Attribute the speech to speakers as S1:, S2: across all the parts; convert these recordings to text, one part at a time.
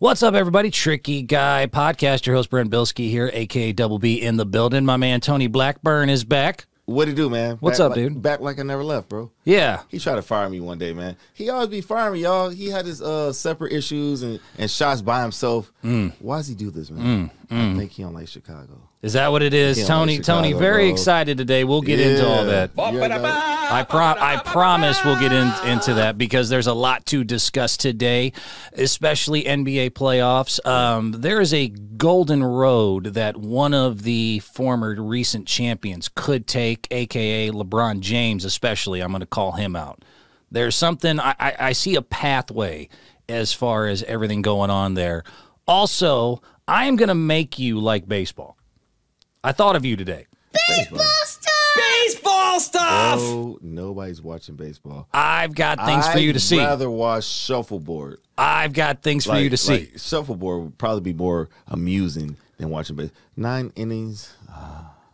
S1: What's up, everybody? Tricky Guy Podcast. Your host, Brent Bilski here, a.k.a. Double B in the building. My man, Tony Blackburn, is back.
S2: What'd he do, man?
S1: What's up, dude?
S2: Back like I never left, bro.
S1: Yeah.
S2: He tried to fire me one day, man. He always be firing me, y'all. He had his separate issues and shots by himself. Why does he do this, man? I think he don't like Chicago.
S1: Is that what it is? Tony, very excited today. We'll get into all that. I promise we'll get into that because there's a lot to discuss today, especially NBA playoffs. There is a golden road that one of the former recent champions could take, a.k.a. LeBron James especially. I'm going to call him out. There's something, I see a pathway as far as everything going on there. Also, I am going to make you like baseball. I thought of you today.
S3: Baseball stuff! Baseball stuff!
S2: Oh, nobody's watching baseball.
S1: I've got things for you to see.
S2: I'd rather watch shuffleboard.
S1: I've got things for you to see.
S2: Shuffleboard would probably be more amusing than watching baseball. 9 innings.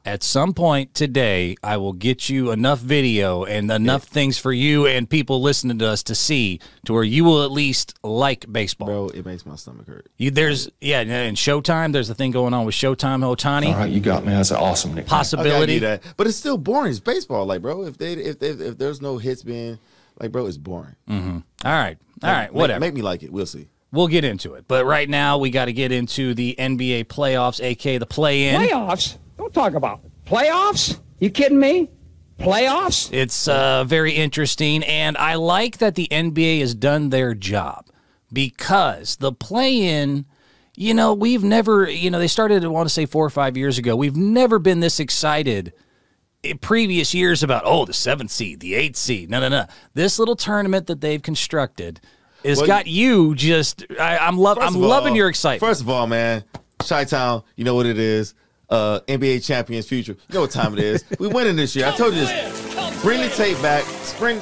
S1: At some point today, I will get you enough video and enough things for you and people listening to us to see to where you will at least like baseball.
S2: Bro, it makes my stomach hurt.
S1: And Showtime, there's a thing going on with Showtime Ohtani.
S4: All right, you got me. That's an awesome nickname.
S1: Possibility.
S2: That. But it's still boring. It's baseball. Like, bro, if there's no hits being, like, bro, it's boring.
S1: All right, whatever.
S2: Make me like it. We'll see.
S1: We'll get into it. But right now, we got to get into the NBA playoffs, a.k.a. the play-in.
S3: Playoffs? Don't talk about it. Playoffs? You kidding me? Playoffs?
S1: It's very interesting, and I like that the NBA has done their job because the play-in, we've never, they started, I want to say 4 or 5 years ago. We've never been this excited in previous years about, the 7th seed, the 8th seed. No. This little tournament that they've constructed has got you just, I'm loving your excitement.
S2: First of all, man, Chi-Town, you know what it is. NBA champions future. You know what time it is. We winning this year. I told you this. Bring the tape back. Spin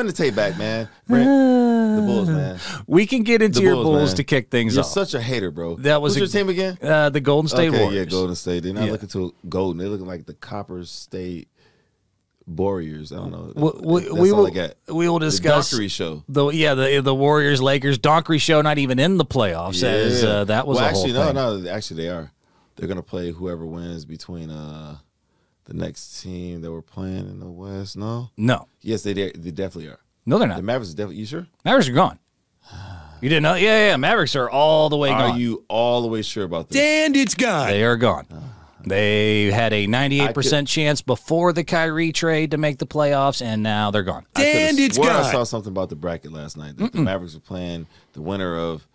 S2: the tape back, man. The Bulls, man.
S1: We can get into your Bulls to kick things off.
S2: You're such a hater, bro.
S1: Who's
S2: your team again?
S1: The Golden State Warriors.
S2: Yeah, Golden State. They're not looking to golden. They're looking like the Copper State Warriors. I don't know.
S1: We will discuss
S2: the Donkery show.
S1: The Warriors Lakers Donkery show. Not even in the playoffs. As that was
S2: whole
S1: thing.
S2: No. Actually, they are. They're going to play whoever wins between the next team that we're playing in the West. No?
S1: No.
S2: Yes, they definitely are.
S1: No, they're not.
S2: The Mavericks are definitely. You sure?
S1: Mavericks are gone. You didn't know? Yeah. Mavericks are all the way gone.
S2: Are you all the way sure about this?
S4: And it's gone.
S1: They are gone. They had a 98% chance before the Kyrie trade to make the playoffs, and now they're gone.
S4: And it's gone.
S2: I saw something about the bracket last night. That the Mavericks were playing the winner of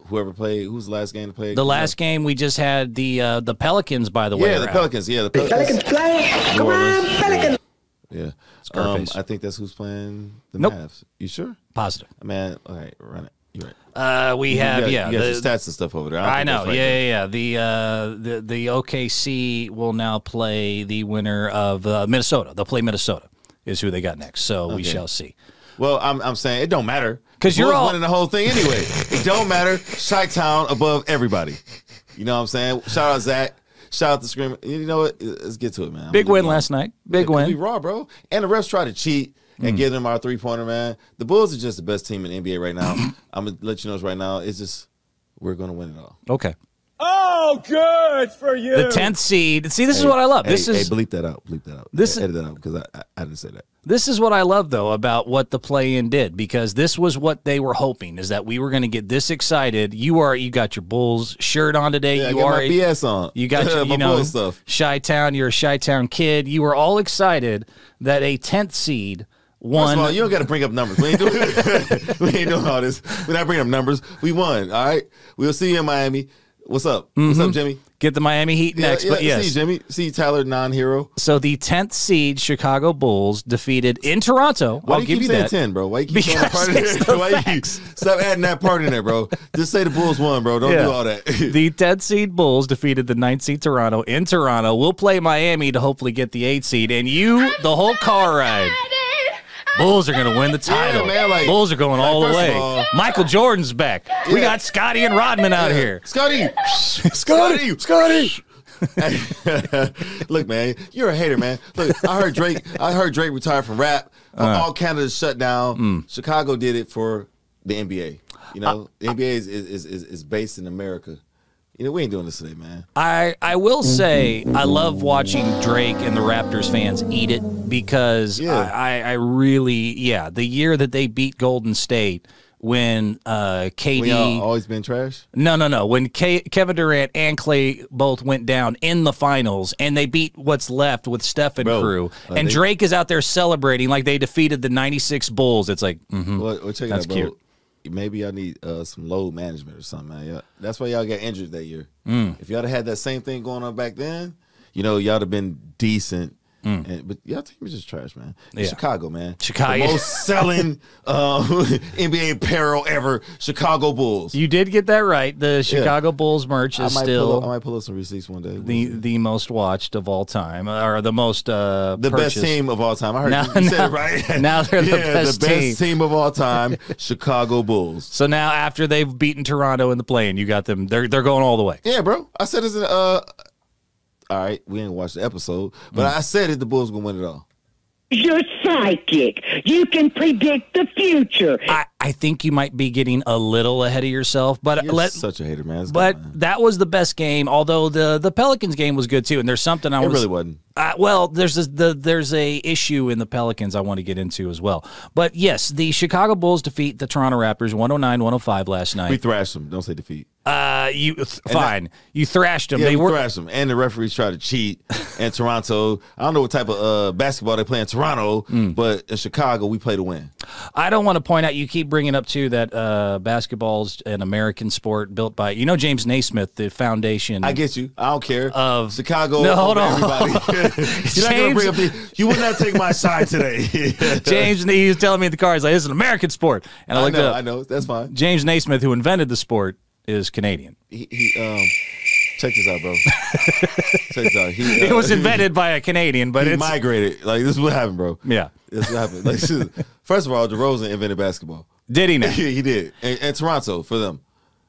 S2: whoever played. Who's the last game to play?
S1: The last game we just had the Pelicans, by the way.
S2: Yeah, the Pelicans. Yeah, the Pelicans
S3: play. Come on, Pelicans.
S2: Yeah.
S1: Scarface.
S2: I think that's who's playing the
S1: Nope.
S2: Mavs. You sure?
S1: Positive.
S2: Man, all right, run it. You're right.
S1: We have,
S2: you got your stats and stuff over there.
S1: I know. Yeah. The OKC will now play the winner of Minnesota. They'll play Minnesota is who they got next. So we shall see.
S2: Well, I'm saying it don't matter
S1: because you're all
S2: winning the whole thing anyway. It don't matter. Chi-Town above everybody. You know what I'm saying? Shout out Zach. Shout out to Scream. You know what? Let's get to it, man.
S1: Big win last night. Big win.
S2: We raw, bro. And the refs try to cheat and give them our 3-pointer, man. The Bulls are just the best team in the NBA right now. I'm gonna let you know this right now. It's just we're gonna win it all.
S1: Okay.
S3: Oh, good for you.
S1: The 10th seed. See, this is what I love. This is
S2: bleep that out. Bleep that out. Edit that out because I didn't say that.
S1: This is what I love, though, about what the play-in did, because this was what they were hoping, is that we were going to get this excited. You got your Bulls shirt on today.
S2: Yeah, I got my BS on.
S1: You got your,
S2: Bulls stuff.
S1: Chi-Town. You're a Chi-Town kid. You were all excited that a 10th seed won.
S2: First of all, you don't got to bring up numbers. We ain't doing all this. We're not bringing up numbers. We won. All right. We'll see you in Miami. What's up? What's up, Jimmy?
S1: Get the Miami Heat next, but yes.
S2: See you, Jimmy. See you, Tyler, non-hero.
S1: So the 10th seed Chicago Bulls defeated in Toronto.
S2: Why
S1: I'll
S2: do
S1: give
S2: you
S1: you
S2: keep
S1: that.
S2: saying 10, bro? Why you keep
S1: because
S2: throwing that part in there? Why stop adding that part in there, bro? Just say the Bulls won, bro. Don't do all that.
S1: The 10th seed Bulls defeated the 9th seed Toronto in Toronto. We'll play Miami to hopefully get the 8th seed, and the whole car ride. Bulls are going to win the title.
S2: Yeah, man,
S1: Bulls are going all the way. Michael Jordan's back. Yeah. We got Scotty and Rodman out here.
S2: Scotty. Look, man, you're a hater, man. Look, I heard Drake retired from rap. All Canada shut down. Chicago did it for the NBA. You know, the NBA is based in America. You know, we ain't doing this today, man.
S1: I will say I love watching Drake and the Raptors fans eat it because I really, the year that they beat Golden State when KD...
S2: We all always been trash?
S1: No. When Kevin Durant and Clay both went down in the finals and they beat what's left with Steph and crew, and Drake is out there celebrating like they defeated the 96 Bulls. It's like,
S2: well, check
S1: that's
S2: it out, bro.
S1: cute.
S2: Maybe y'all need some load management or something, man. Yeah, that's why y'all got injured that year. If y'all had that same thing going on back then, you know, y'all have been decent. But y'all team is just trash, man. Chicago, man.
S1: Chicago.
S2: The most selling NBA apparel ever, Chicago Bulls.
S1: You did get that right. The Chicago Bulls merch is still...
S2: I might pull up some receipts one day.
S1: The most watched of all time, or the most
S2: the best team of all time. I heard you said it right.
S1: Now they're the best
S2: team of all time, Chicago Bulls.
S1: So now after they've beaten Toronto in the play-in, you got them. They're going all the way.
S2: Yeah, bro. I said it's all right, we didn't watch the episode, but I said it, the Bulls gonna win it all.
S3: You're psychic. You can predict the future.
S1: I think you might be getting a little ahead of yourself, but
S2: You're such a hater, man.
S1: That was the best game. Although the Pelicans game was good too, and there's something it
S2: really wasn't.
S1: Well, there's a issue in the Pelicans I want to get into as well. But yes, the Chicago Bulls defeat the Toronto Raptors 109-105 last night.
S2: We thrashed them. Don't say defeat.
S1: Fine. You thrashed them.
S2: Yeah, we thrashed them, and the referees tried to cheat. And Toronto, I don't know what type of basketball they play in Toronto, but in Chicago, we play to win.
S1: I don't want to point out, you keep bringing up too that basketball's an American sport built by James Naismith, the foundation.
S2: I get you. I don't care.
S1: Of
S2: Chicago.
S1: No, hold on.
S2: Everybody. You're not gonna bring up you would not take my side today.
S1: James, he was telling me in the car, he's like, "It's an American sport," and
S2: I know. That's fine.
S1: James Naismith, who invented the sport, is Canadian.
S2: Check this out, bro. Check this out.
S1: It was invented by a Canadian, but
S2: he migrated. Like, this is what happened, bro.
S1: Yeah,
S2: this is what happened. Like, first of all, DeRozan invented basketball.
S1: Did he now?
S2: He did. And Toronto for them.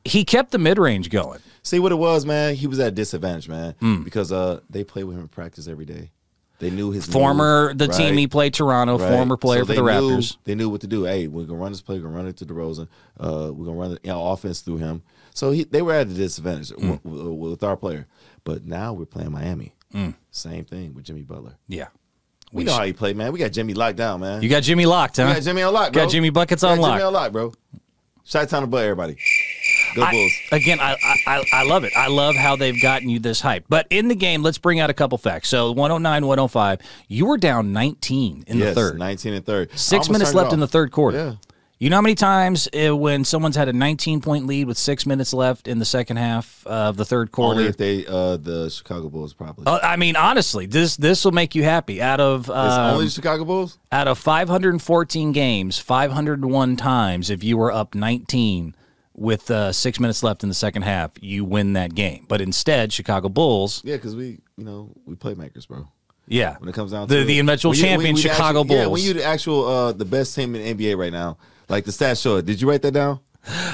S1: He kept the mid range going.
S2: See what it was, man. He was at a disadvantage, man, because they played with him in practice every day. They knew his
S1: team he played, Toronto, former player for the Raptors.
S2: They knew what to do. Hey, we're gonna run this play. We're gonna run it to DeRozan. We're gonna run the offense through him. So they were at a disadvantage with our player. But now we're playing Miami. Same thing with Jimmy Butler.
S1: Yeah,
S2: we know how he played, man. We got Jimmy locked down, man.
S1: You got Jimmy locked, huh?
S2: We got Jimmy on lock, bro.
S1: Got Jimmy buckets on lock.
S2: Jimmy on lock, bro. Chi-town to butt, everybody. Go Bulls.
S1: Again, I love it. I love how they've gotten you this hype. But in the game, let's bring out a couple facts. So 109-105, you were down 19 in the third.
S2: 19 in third.
S1: 6 minutes left in the third quarter.
S2: Yeah.
S1: You know how many times when someone's had a 19-point lead with 6 minutes left in the second half of the third quarter?
S2: Only if they the Chicago Bulls probably.
S1: I mean, honestly, this will make you happy. Out of
S2: it's only the Chicago Bulls?
S1: Out of 514 games, 501 times, if you were up 19 with 6 minutes left in the second half, you win that game. But instead, Chicago Bulls.
S2: Yeah, because we playmakers, bro.
S1: Yeah,
S2: when it comes down to
S1: the eventual champion, Chicago Bulls.
S2: Yeah, when you're the actual the best team in the NBA right now, like the stats show it. Did you write that down?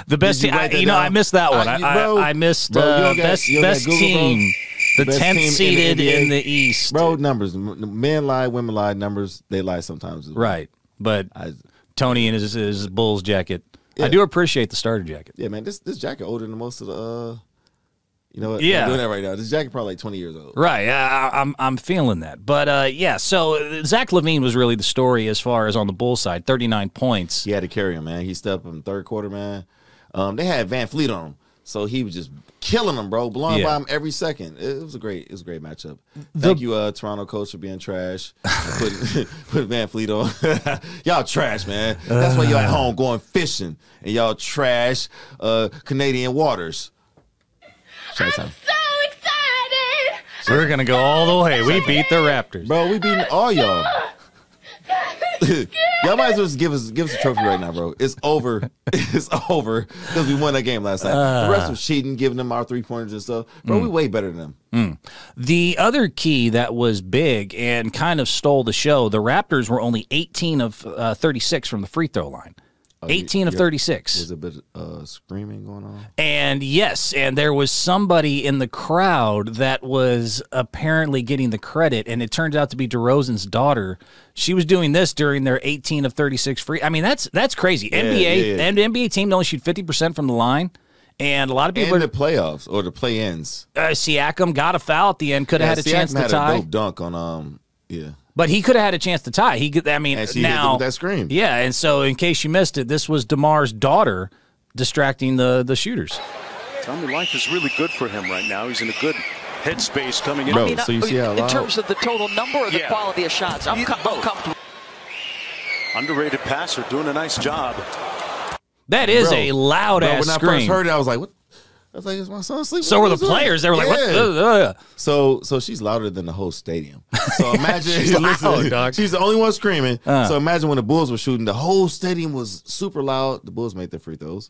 S1: The best team. I missed that one. I missed best Google, team. Bro. The 10th seeded in the East.
S2: Bro, numbers. Men lie, women lie. Numbers, they lie sometimes.
S1: Right, but Tony in his Bulls jacket. Yeah. I do appreciate the starter jacket.
S2: Yeah, man. This jacket older than most of the. You know what?
S1: Yeah.
S2: I'm doing that right now. This jacket probably like 20 years old.
S1: Right. I'm feeling that. But, yeah, so Zach LaVine was really the story as far as on the Bulls side, 39 points.
S2: He had to carry him, man. He stepped up in the third quarter, man. They had Van Fleet on him, so he was just killing them, bro, blowing by him every second. It was a great matchup. Thank you, Toronto coach, for being trash. Put Van Fleet on. Y'all trash, man. That's why y'all at home going fishing, and y'all trash Canadian waters.
S5: I'm so excited!
S1: We're going to go all the way. We beat the Raptors.
S2: Bro, we beating all y'all. Y'all might as well just give us a trophy right now, bro. It's over. It's over because we won that game last night. The rest was cheating, giving them our 3-pointers and stuff. Bro, we way better than them.
S1: The other key that was big and kind of stole the show, the Raptors were only 18 of 36 from the free throw line. 18 of 36.
S2: There's a bit of screaming going on.
S1: And yes, and there was somebody in the crowd that was apparently getting the credit, and it turned out to be DeRozan's daughter. She was doing this during their 18 of 36 free. I mean, that's crazy. NBA and NBA team to only shoot 50% from the line, and a lot of people
S2: in the playoffs or the play-ins.
S1: Siakam got a foul at the end, could have had a chance to tie.
S2: Siakam had a dope dunk on
S1: But he could have had a chance to tie. I mean,
S2: and she
S1: now
S2: hit with that scream.
S1: Yeah, and so in case you missed it, this was DeMar's daughter distracting the shooters.
S6: Tommy, life is really good for him right now. He's in a good headspace coming in.
S2: Bro, so you see how
S7: in terms of the total number or the quality of shots, I'm comfortable.
S6: Underrated passer, doing a nice job.
S1: That is a loud ass
S2: when
S1: scream.
S2: I first heard it, I was like, "What?" I was like, "Is my son sleeping?"
S1: So were the players. They were like, "What?"
S2: So she's louder than the whole stadium. So imagine
S1: She's loud, dog.
S2: She's the only one screaming. So imagine when the Bulls were shooting, the whole stadium was super loud. The Bulls made their free throws.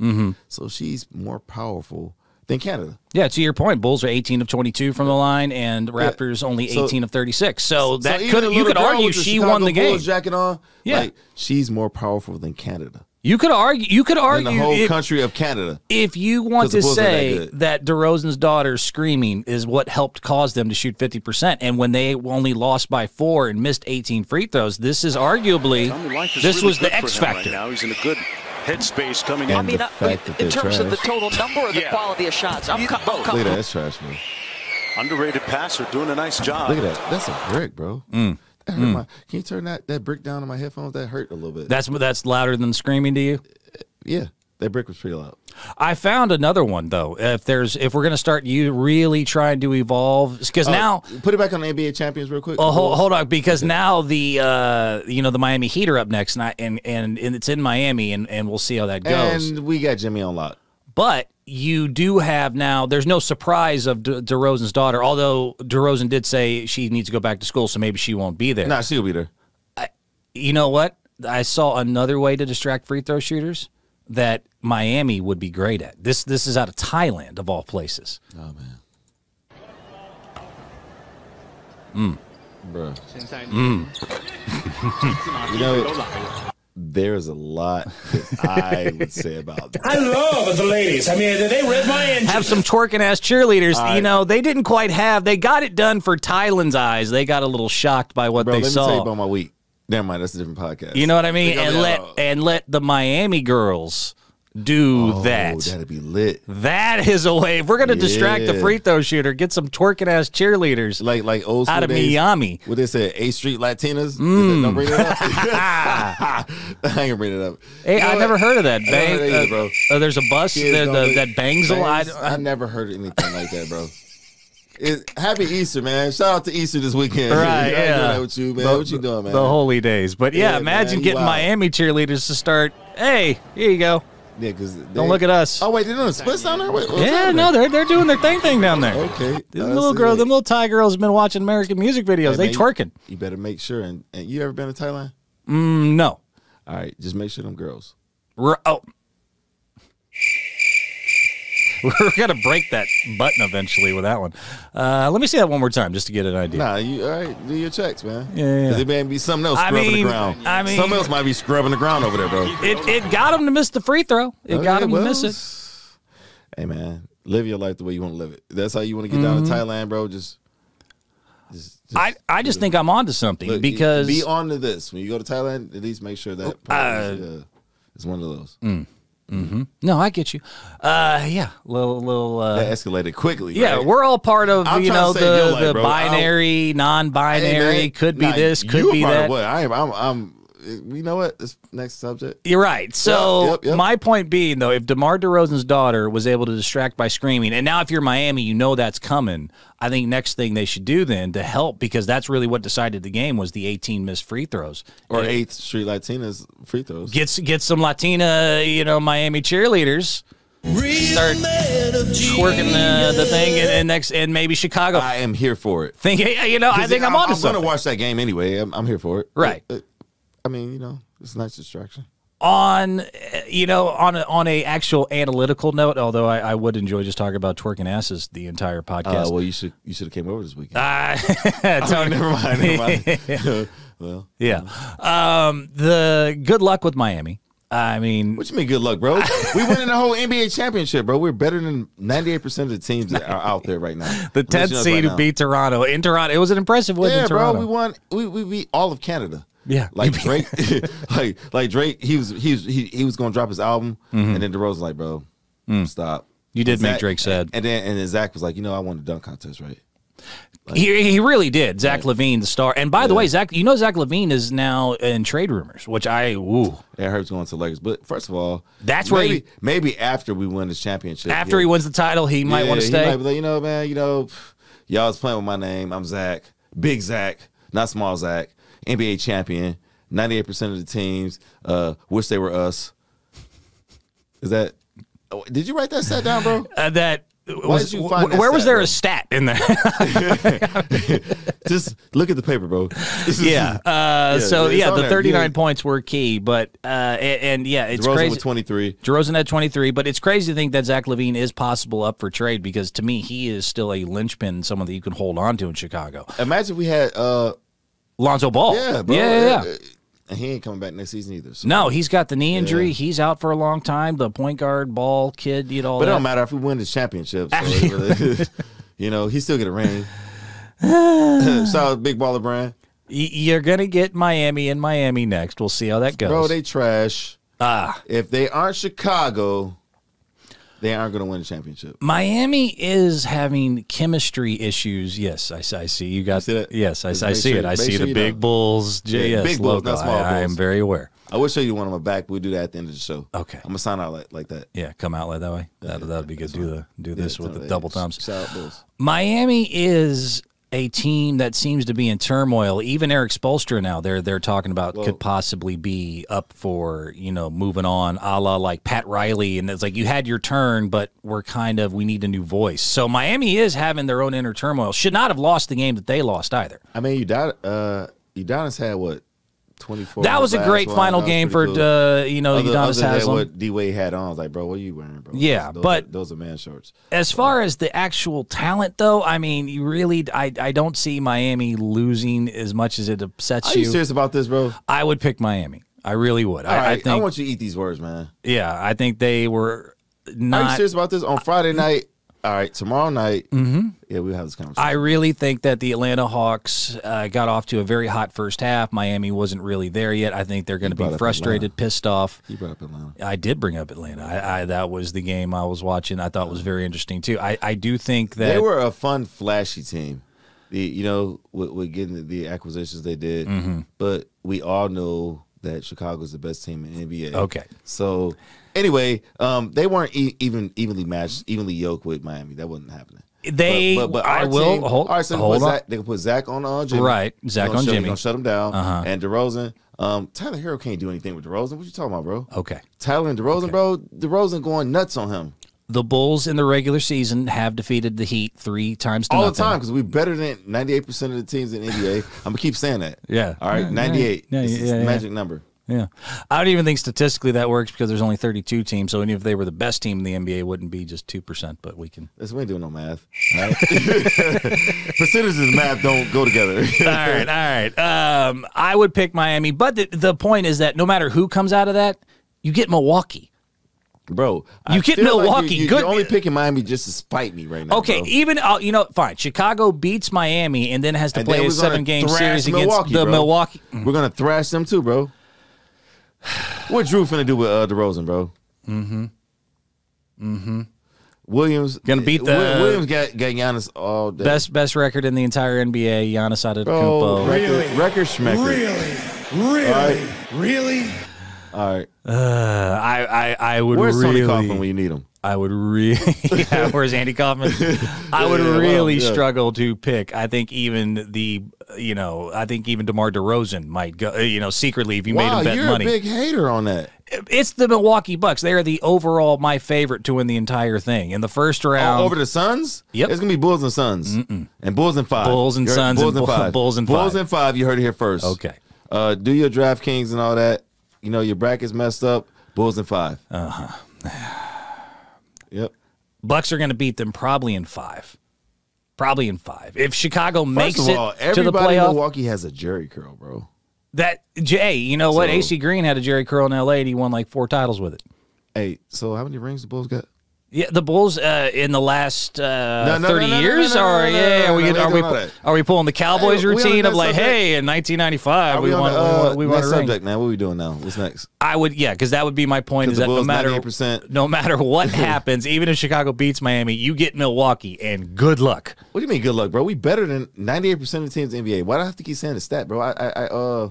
S2: So she's more powerful than Canada.
S1: Yeah, to your point, Bulls are 18 of 22 from the line, and Raptors only 18 of 36. So that you could argue she won the game.
S2: Bulls jacket on.
S1: Yeah,
S2: like, she's more powerful than Canada.
S1: You could argue.
S2: In the whole country of Canada.
S1: If you want to say that DeRozan's daughter screaming is what helped cause them to shoot 50%, and when they only lost by 4 and missed 18 free throws, this is arguably was the X factor.
S6: Right now he's in a good headspace coming in.
S7: I mean, in terms of the total number or the quality of shots, I'm comfortable.
S2: Look at that, that's trash, man.
S6: Underrated passer, doing a nice job.
S2: Look at that. That's a brick, bro. That hurt can you turn that brick down on my headphones? That hurt a little bit.
S1: That's louder than screaming to you?
S2: Yeah, that brick was pretty loud.
S1: I found another one though. If we're gonna start really trying to evolve, because now
S2: put it back on the NBA champions real quick.
S1: Oh, hold on, because now the the Miami Heat are up next, and it's in Miami, and we'll see how that goes.
S2: And we got Jimmy on lock.
S1: But you do have now, there's no surprise of DeRozan's daughter, although DeRozan did say she needs to go back to school, so maybe she won't be there.
S2: Nah, she'll be there.
S1: You know what? I saw another way to distract free throw shooters that Miami would be great at. This is out of Thailand, of all places.
S2: Oh, man. Bro. You know, there's a lot that I would say about that.
S4: I love the ladies. I mean, they read my engine.
S1: Have some twerking ass cheerleaders. You know, they didn't quite have. They got it done for Thailand's eyes. They got a little shocked by what they saw.
S2: Let me tell you about my week. Never mind, that's a different podcast.
S1: You know what I mean? And let the Miami girls do that.
S2: That'd be lit.
S1: That is a way. If we're gonna distract the free throw shooter, get some twerking ass cheerleaders
S2: like old school
S1: out of
S2: days,
S1: Miami.
S2: What they say, A Street Latinas? Don't bring it up. I ain't gonna bring it up.
S1: Hey, I never heard of that.
S2: Either, bro.
S1: There's a bus that bangs a lot.
S2: I never heard of anything like that, bro. Happy Easter, man. Shout out to Easter this weekend.
S1: Right, yeah.
S2: Doing that with you, man. What you doing, man?
S1: The holy days. But yeah, imagine
S2: man,
S1: getting Miami cheerleaders to start, hey, here you go.
S2: Yeah, because
S1: don't look at us.
S2: Oh wait, they're doing splits down there.
S1: They're doing their thing down there.
S2: Okay,
S1: them little Thai girls have been watching American music videos. They twerking.
S2: You better make sure. And you ever been to Thailand?
S1: No.
S2: All right, just make sure them girls.
S1: We're gonna break that button eventually with that one. Let me see that one more time just to get an idea.
S2: Nah, you all right? Do your checks, man.
S1: Yeah.
S2: There may be something else scrubbing the ground. Something else might be scrubbing the ground over there, bro.
S1: It got him to miss the free throw. It got him to miss it.
S2: Hey, man, live your life the way you want to live it. If that's how you want to get down to Thailand, bro.
S1: I just think I'm onto something because
S2: be on to this when you go to Thailand. At least make sure that is one of those.
S1: No, I get you. Little.
S2: That escalated quickly.
S1: Yeah,
S2: right?
S1: we're all part of the
S2: bro.
S1: binary, non-binary. Could be this, could be that.
S2: What? I'm. You know what? This next subject.
S1: You're right. So
S2: yep.
S1: my point being, though, if DeMar DeRozan's daughter was able to distract by screaming, and now if you're Miami, you know that's coming. I think next thing they should do then to help, because that's really what decided the game, was the 18 missed free throws
S2: or 8th Street Latinas free throws.
S1: Get some Latina, Miami cheerleaders. Start twerking the thing and maybe Chicago.
S2: I am here for it.
S1: I think I'm onto something.
S2: I'm gonna watch that game anyway. I'm here for it.
S1: Right.
S2: I mean, it's a nice distraction.
S1: On a actual analytical note, although I would enjoy just talking about twerking asses the entire podcast.
S2: Well, you should have came over this weekend.
S1: Tony,
S2: never mind.
S1: Well, yeah. The good luck with Miami. I mean,
S2: what you mean good luck, bro? We winning the whole NBA championship, bro. We're better than 98% of the teams that are out there right now.
S1: The 10th seed who beat Toronto in Toronto. It was an impressive win in Toronto.
S2: Bro, we won. We beat all of Canada.
S1: Yeah,
S2: like Drake, like Drake. He was going to drop his album, and then DeRozan was like, bro, stop.
S1: You did make Drake sad,
S2: and then Zach was like, I won the dunk contest, right?
S1: Like, he really did. Zach LaVine, the star. And by the way, Zach LaVine is now in trade rumors, which I
S2: hurts going to Lakers. But first of all,
S1: that's where
S2: maybe after we win this championship,
S1: after he wins the title, he might want to stay.
S2: He might be like, man, y'all was playing with my name. I'm Zach, big Zach, not small Zach, NBA champion. 98% of the teams wish they were us. Is that? Did you write that stat down, bro?
S1: Where was there a stat in there?
S2: Just look at the paper, bro.
S1: The 39 points were key, but it's
S2: DeRozan
S1: crazy.
S2: With 23.
S1: DeRozan had 23, but it's crazy to think that Zach LaVine is possible up for trade because to me he is still a linchpin, someone that you can hold on to in Chicago.
S2: Imagine if we had
S1: Lonzo Ball.
S2: Yeah, bro.
S1: Yeah.
S2: And he ain't coming back next season either. So.
S1: No, he's got the knee injury. Yeah. He's out for a long time. The point guard, Ball kid, But
S2: it don't matter if we win the championship. So he still get a ring. Shout out Big Baller Brand.
S1: You're gonna get Miami and Miami next. We'll see how that goes.
S2: Bro, they trash. If they aren't Chicago, they aren't going to win the championship.
S1: Miami is having chemistry issues. Yes, I see. You got
S2: see that?
S1: Yes, I see it. I see the big Bulls.
S2: Big Bulls, not small Bulls.
S1: I am very aware.
S2: I will show you one on my back. We'll do that at the end of the show.
S1: Okay.
S2: I'm going to sign out like that.
S1: Yeah, come out like that way. That'd be good. Do this with the double thumbs.
S2: Shout out Bulls.
S1: Miami is a team that seems to be in turmoil. Even Eric Spoelstra now, they're talking about could possibly be up for, moving on, a la like Pat Riley. And it's like you had your turn, but we need a new voice. So Miami is having their own inner turmoil. Should not have lost the game that they lost either.
S2: I mean, Udonis had what? 24.
S1: That was a great final game for
S2: cool.
S1: Udonis Haslem.
S2: What D-Wade had on, I was like, bro, what are you wearing, bro?
S1: Yeah,
S2: those are man shorts.
S1: As far as the actual talent, though, I mean, you really, I don't see Miami losing as much as it upsets you.
S2: Are you serious about this, bro?
S1: I would pick Miami. I really would.
S2: I want you to eat these words, man.
S1: Yeah, I think they were not.
S2: Are you serious about this? On Friday night. All right, tomorrow night, we'll have this conversation.
S1: I really think that the Atlanta Hawks got off to a very hot first half. Miami wasn't really there yet. I think they're going to be frustrated, pissed off.
S2: You brought up Atlanta.
S1: I did bring up Atlanta. That was the game I was watching. I thought was very interesting, too. I do think that...
S2: They were a fun, flashy team, with getting the acquisitions they did. But we all know that Chicago's the best team in the NBA.
S1: Okay.
S2: So... Anyway, they weren't evenly matched, evenly yoked with Miami. That wasn't happening. But
S1: I will hold on.
S2: They can put Zach on Jimmy.
S1: Right, Zach on Jimmy.
S2: Gonna shut him down. And DeRozan. Tyler Hero can't do anything with DeRozan. What you talking about, bro?
S1: Okay.
S2: Tyler and DeRozan, bro. DeRozan going nuts on him.
S1: The Bulls in the regular season have defeated the Heat 3 times to
S2: all
S1: nothing.
S2: The time because we're better than 98% of the teams in the NBA. I'm gonna keep saying that.
S1: Yeah.
S2: All right. 98. It's the magic number.
S1: Yeah. I don't even think statistically that works because there's only 32 teams. So even if they were the best team in the NBA, it wouldn't be just 2%. But we can.
S2: We ain't doing no math. All right? Percentages and math don't go together.
S1: All right. I would pick Miami. But the point is that no matter who comes out of that, you get Milwaukee.
S2: Bro,
S1: you get Milwaukee.
S2: Like you're only picking Miami just to spite me right now.
S1: Okay,
S2: bro.
S1: even fine. Chicago beats Miami and then has to play a 7-game series against the Milwaukee.
S2: We're gonna thrash them too, bro. What Drew finna do with DeRozan, bro? Williams
S1: gonna beat
S2: Williams got Giannis all day.
S1: Best record in the entire NBA. Giannis Antetokounmpo.
S2: Record schmecker.
S4: Really?
S2: All right.
S1: I would.
S2: Where's
S1: really,
S2: Tony Kaufman when you need him?
S1: I would really. Where's Andy Kaufman? I would really struggle to pick. I think even I think even DeMar DeRozan might go. Secretly, if you made him bet money.
S2: You're a big hater on that.
S1: It's the Milwaukee Bucks. They are the overall my favorite to win the entire thing in the first round.
S2: Over the Suns?
S1: Yep.
S2: It's gonna be Bulls and Suns, and Bulls and 5.
S1: Bulls and Suns,
S2: Bulls and 5.
S1: Bulls and 5.
S2: Bulls and 5. You heard it here first.
S1: Okay.
S2: Do your DraftKings and all that. Your bracket's messed up. Bulls and 5. Yep.
S1: Bucks are going to beat them probably in 5. If Chicago makes
S2: First of all,
S1: it to the
S2: everybody in
S1: playoff,
S2: Milwaukee has a Jerry curl, bro.
S1: Jay, you know what? AC Green had a Jerry curl in L.A. and he won like 4 titles with it.
S2: Hey, so how many rings the Bulls got?
S1: Yeah, the Bulls in the last 30 years? Are we pulling the Cowboys routine of like, hey, in 1995 we won a ring?
S2: Subject, man. What are we doing now? What's next?
S1: Because that would be my point is that no matter what happens, even if Chicago beats Miami, you get Milwaukee, and good luck.
S2: What do you mean good luck, bro? We better than 98% of the teams in the NBA. Why do I have to keep saying the stat, bro?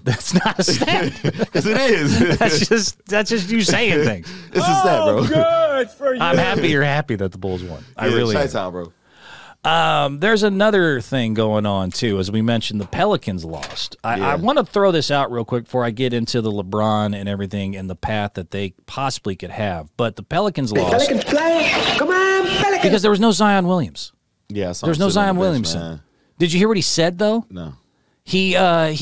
S1: That's not a stat.
S2: Because it is.
S1: that's just you saying things.
S2: It's a stat, bro.
S4: Good for you.
S1: I'm happy you're happy that the Bulls won. I really am.
S2: Chi-town, bro.
S1: There's another thing going on, too. As we mentioned, the Pelicans lost. I want to throw this out real quick before I get into the LeBron and everything and the path that they possibly could have. But the Pelicans lost.
S3: Pelicans play. Come on, Pelicans.
S1: Because there was no Zion Williams.
S2: Yeah,
S1: there's no Zion Williamson. Did you hear what he said, though?
S2: No.
S1: He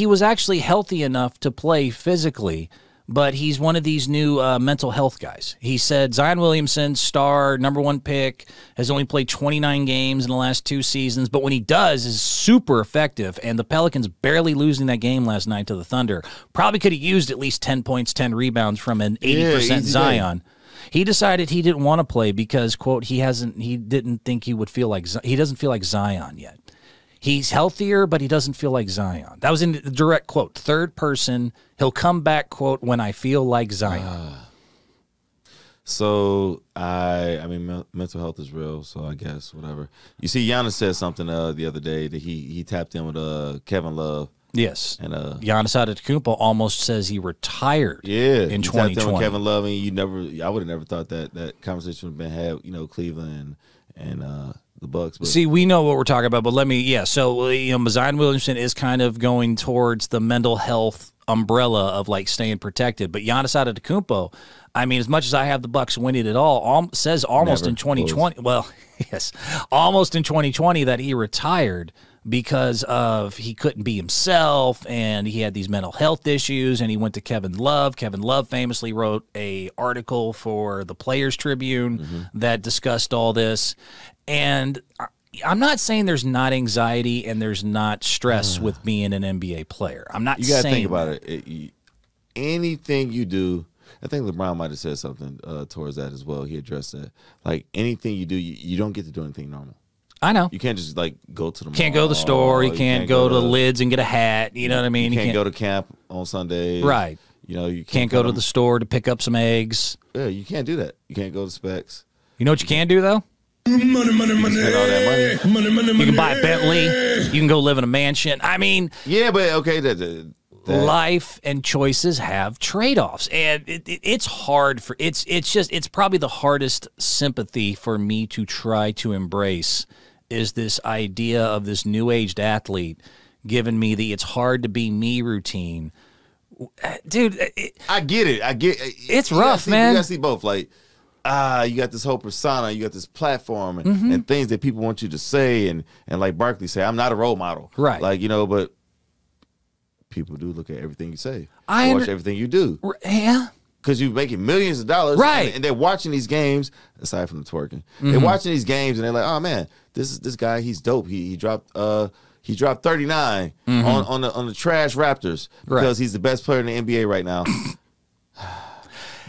S1: was actually healthy enough to play physically, but he's one of these new mental health guys. He said Zion Williamson, star, #1 pick, has only played 29 games in the last 2 seasons, but when he does, is super effective, and the Pelicans barely losing that game last night to the Thunder. Probably could have used at least 10 points, 10 rebounds from an 80% Zion. He decided he didn't want to play because, quote, he didn't think he would feel like, he doesn't feel like Zion yet. He's healthier, but he doesn't feel like Zion. That was in the direct quote. Third person, he'll come back, quote, when I feel like Zion.
S2: So, I mean, mental health is real, so I guess, whatever. You see, Giannis said something the other day that he tapped in with Kevin Love.
S1: Yes.
S2: And
S1: Giannis Antetokounmpo almost says he retired in 2020.
S2: Tapped in with Kevin Love, and I would have never thought that conversation would have been had, Cleveland and the Bucks. But.
S1: See, we know what we're talking about, but so Zion Williamson is kind of going towards the mental health umbrella of like staying protected, but Giannis Antetokounmpo, I mean, as much as I have the Bucks winning it all, says almost in 2020. Close. Well, yes, almost in 2020 that he retired because of he couldn't be himself and he had these mental health issues, and he went to Kevin Love. Kevin Love famously wrote an article for the Players Tribune that discussed all this. And I'm not saying there's not anxiety and there's not stress with being an NBA player. I'm not saying
S2: you got to think about it. Anything you do, I think LeBron might have said something towards that as well. He addressed that. Like anything you do, you don't get to do anything normal.
S1: I know.
S2: You can't just like go to the mall.
S1: Can't go to the store. You can't go to Lids and get a hat. You know what I mean?
S2: You can't go to camp on Sundays.
S1: Right.
S2: You
S1: can't go to the store to pick up some eggs.
S2: Yeah, you can't do that. You can't go to Specs.
S1: You know what you can do, though?
S2: Spend all that money.
S1: You can buy a Bentley. You can go live in a mansion. I mean,
S2: yeah, but okay,
S1: life and choices have trade-offs, and it's hard for it's probably the hardest sympathy for me to try to embrace is this idea of this new aged athlete giving me the it's hard to be me routine. Dude,
S2: I get it.
S1: It's rough, man.
S2: You gotta see both. Like, you got this whole persona, you got this platform, and things that people want you to say, and like Barkley say, I'm not a role model,
S1: right?
S2: Like but people do look at everything you say, watch everything you do,
S1: yeah, because
S2: you're making millions of dollars,
S1: right?
S2: And they're watching these games. Aside from the twerking, they're watching these games, and they're like, oh man, this guy, he's dope. He dropped 39 on the trash Raptors because he's the best player in the NBA right now.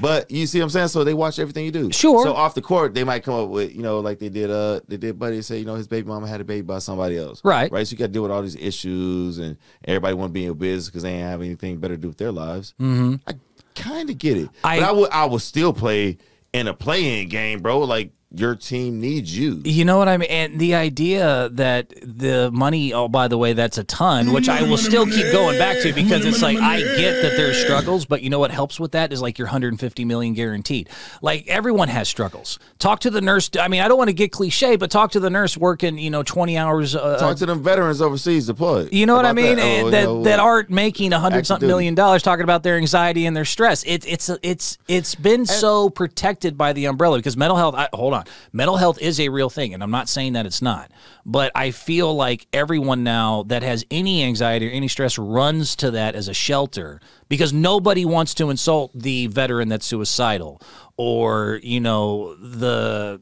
S2: But you see what I'm saying? So they watch everything you do.
S1: Sure.
S2: So off the court, they might come up with, like they did Buddy say, his baby mama had a baby by somebody else.
S1: Right.
S2: Right. So you got to deal with all these issues, and everybody want to be in your business because they ain't have anything better to do with their lives. I kind of get it. But I would still play in a play-in game, bro. Like, your team needs you.
S1: You know what I mean? And the idea that the money, oh, by the way, that's a ton, which I will still keep going back to because it's like, I get that there's struggles, but you know what helps with that is like your $150 million guaranteed. Like, everyone has struggles. Talk to the nurse. I mean, I don't want to get cliche, but talk to the nurse working, 20 hours.
S2: Talk to them veterans overseas deployed.
S1: You know what I mean? That aren't making $100-something million talking about their anxiety and their stress. It's been so protected by the umbrella because mental health, hold on. Mental health is a real thing, and I'm not saying that it's not. But I feel like everyone now that has any anxiety or any stress runs to that as a shelter because nobody wants to insult the veteran that's suicidal or, the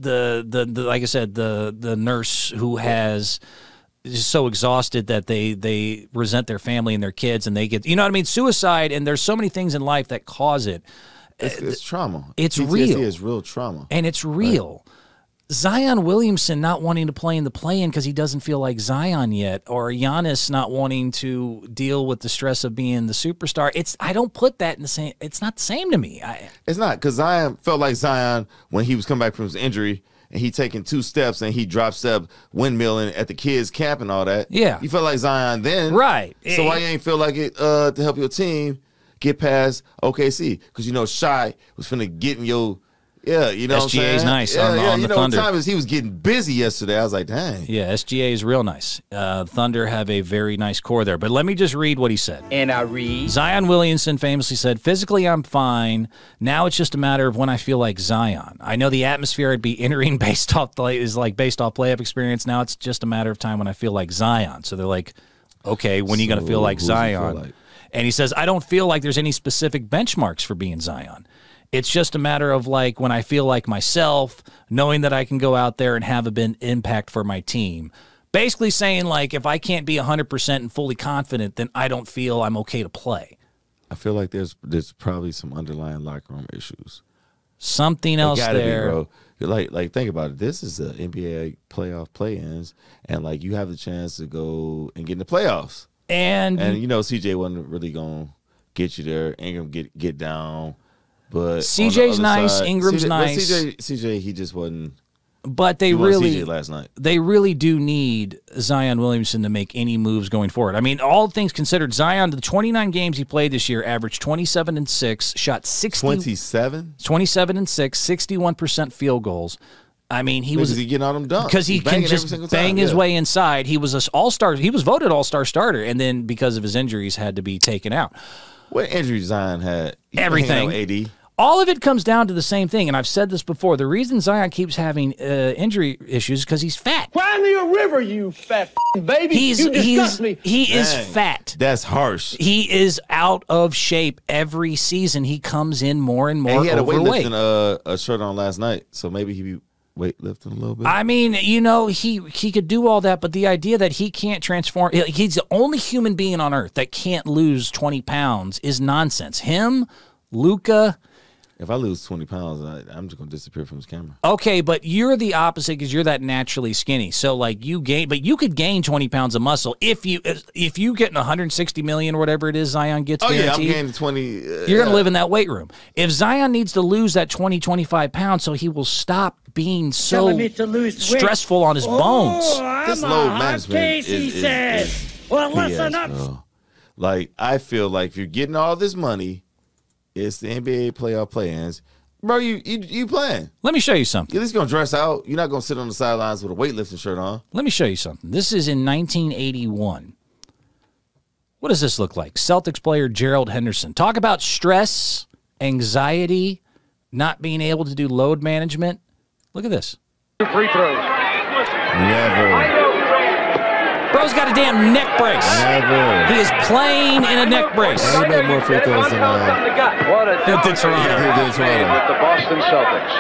S1: like I said, the nurse who has just so exhausted that they resent their family and their kids, and they get, you know what I mean, suicide, and there's so many things in life that cause it.
S2: It's trauma.
S1: It's
S2: PTSD
S1: real.
S2: is real trauma.
S1: And it's real. Right. Zion Williamson not wanting to play in the play-in because he doesn't feel like Zion yet, or Giannis not wanting to deal with the stress of being the superstar. I don't put that in the same. It's not the same to me.
S2: It's not, because Zion felt like Zion when he was coming back from his injury. And he taking 2 steps and he drop step windmilling at the kids' camp and all that.
S1: Yeah.
S2: You felt like Zion then.
S1: Right.
S2: So why you ain't feel like it to help your team get past OKC? Because, Shai was finna get in your, you know what I'm saying?
S1: SGA's nice on the
S2: What
S1: Thunder.
S2: time is he was getting busy yesterday. I was like, dang.
S1: Yeah, SGA is real nice. Thunder have a very nice core there. But let me just read what he said.
S3: And I read.
S1: Zion Williamson famously said, physically I'm fine. Now it's just a matter of when I feel like Zion. I know the atmosphere I'd be entering based off playoff experience. Now it's just a matter of time when I feel like Zion. So they're like, okay, when are you going to feel like Zion? Feel like? And he says, I don't feel like there's any specific benchmarks for being Zion. It's just a matter of like when I feel like myself, knowing that I can go out there and have an impact for my team. Basically saying like if I can't be 100% and fully confident, then I don't feel I'm okay to play.
S2: I feel like there's probably some underlying locker room issues.
S1: Something else there.
S2: Be, bro. Like think about it. This is the NBA playoff play-ins, and like you have the chance to go and get in the playoffs. And CJ wasn't really gonna get you there. Ingram get down. But
S1: CJ's nice, Ingram's nice.
S2: CJ, he just wasn't.
S1: But
S2: CJ last night.
S1: They really do need Zion Williamson to make any moves going forward. I mean, all things considered, Zion, the 29 games he played this year, averaged 27-6, shot 27 and 6, 61% field goals. I mean, he getting
S2: all them dunks
S1: because he can just bang his way inside. He was an all-star. He was voted all-star starter, and then because of his injuries, had to be taken out.
S2: What injury Zion had?
S1: Everything.
S2: AD.
S1: All of it comes down to the same thing, and I've said this before. The reason Zion keeps having injury issues is because he's fat.
S3: Cry me a river, you fat baby. You disgust me.
S1: He is fat.
S2: That's harsh.
S1: He is out of shape every season. He comes in more and more overweight.
S2: He had a weightlifting shirt on last night, so maybe he be weightlifting a little bit.
S1: I mean, he could do all that, but the idea that he can't transform, he's the only human being on earth that can't lose 20 pounds is nonsense. Him, Luka.
S2: If I lose 20 pounds, I'm just going to disappear from this camera.
S1: Okay, but you're the opposite because you're that naturally skinny. So, like, you could gain 20 pounds of muscle if you get 160 million or whatever it is Zion gets guaranteed.
S2: Yeah, I'm gaining 20.
S1: You're going to live in that weight room. If Zion needs to lose that 20, 25 pounds so he will stop being so stressful on his bones.
S2: This load management is
S3: well, listen up.
S2: Like, I feel like if you're getting all this money, it's the NBA playoff play-ins. Bro, you playing.
S1: Let me show you something.
S2: You're at least going to dress out. You're not going to sit on the sidelines with a weightlifting shirt on.
S1: Let me show you something. This is in 1981. What does this look like? Celtics player Gerald Henderson. Talk about stress, anxiety, not being able to do load management. Look at this.
S3: Free throws.
S2: Never.
S1: Bro's got a damn neck brace.
S2: Never.
S1: He is playing in a neck brace.
S2: He made more free throws than
S1: Toronto.
S6: With the Boston Celtics.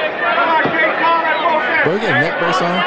S2: Bro, you got a neck brace on?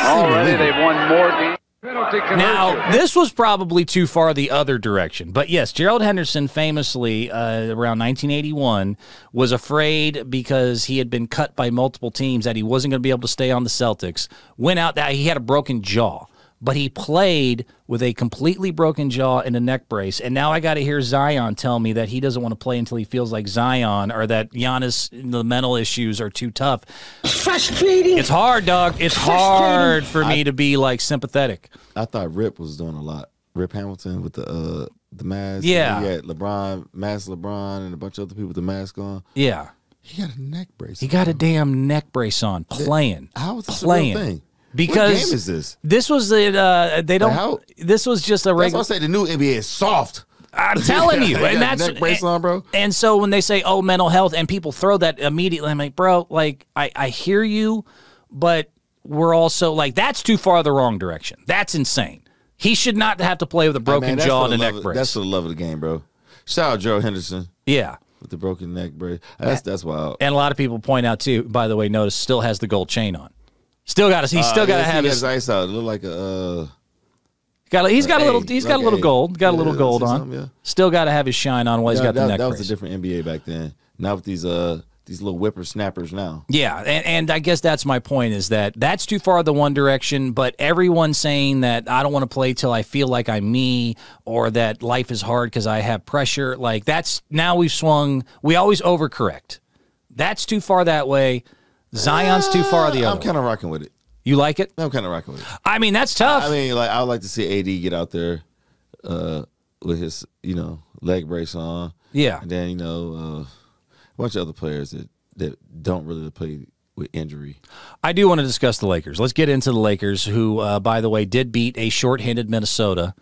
S6: Already they've won more games.
S1: Now, this was probably too far the other direction. But yes, Gerald Henderson famously, around 1981, was afraid because he had been cut by multiple teams that he wasn't going to be able to stay on the Celtics. Went out there, he had a broken jaw. But he played with a completely broken jaw and a neck brace. And now I got to hear Zion tell me that he doesn't want to play until he feels like Zion, or that Giannis, the mental issues are too tough.
S3: Frustrating.
S1: It's hard, dog. It's hard for me to be like sympathetic.
S2: I thought Rip was doing a lot. Rip Hamilton with the mask.
S1: Yeah.
S2: He had mask LeBron, and a bunch of other people with the mask on.
S1: Yeah.
S2: He got a neck brace.
S1: He got a damn neck brace on, playing.
S2: How is this a real thing?
S1: Because
S2: what game is this?
S1: This was this was just a regular.
S2: That's why I say the new NBA is soft.
S1: I'm telling you, and that's
S2: neck brace on, bro.
S1: And so when they say, "Oh, mental health," and people throw that immediately, I'm like, bro, like I hear you, but we're also like that's too far the wrong direction. That's insane. He should not have to play with a broken jaw and a neck brace.
S2: That's for the love of the game, bro. Shout out Gerald Henderson.
S1: Yeah.
S2: With the broken neck brace. That's wild.
S1: And a lot of people point out too. By the way, notice still has the gold chain on. Still got to. He's still got to have his
S2: ice out. It looked like a
S1: He's got a little gold. Got a little gold on.
S2: Yeah.
S1: Still got to have his shine on while he's got the neck
S2: That
S1: brace.
S2: was a different NBA back then. Not with these little whippersnappers now.
S1: Yeah, and I guess that's my point, is that that's too far the one direction, but everyone saying that I don't want to play till I feel like I'm me, or that life is hard because I have pressure, like that's, now we've swung, we always overcorrect. That's too far that way. Zion's too far the other.
S2: I'm kind of rocking with it.
S1: You like it?
S2: I'm kind of rocking with it.
S1: I mean, that's tough.
S2: I mean, like, I would like to see AD get out there with his, leg brace on.
S1: Yeah.
S2: And then, a bunch of other players that don't really play with injury.
S1: I do want to discuss the Lakers. Let's get into the Lakers, who, by the way, did beat a shorthanded Minnesota.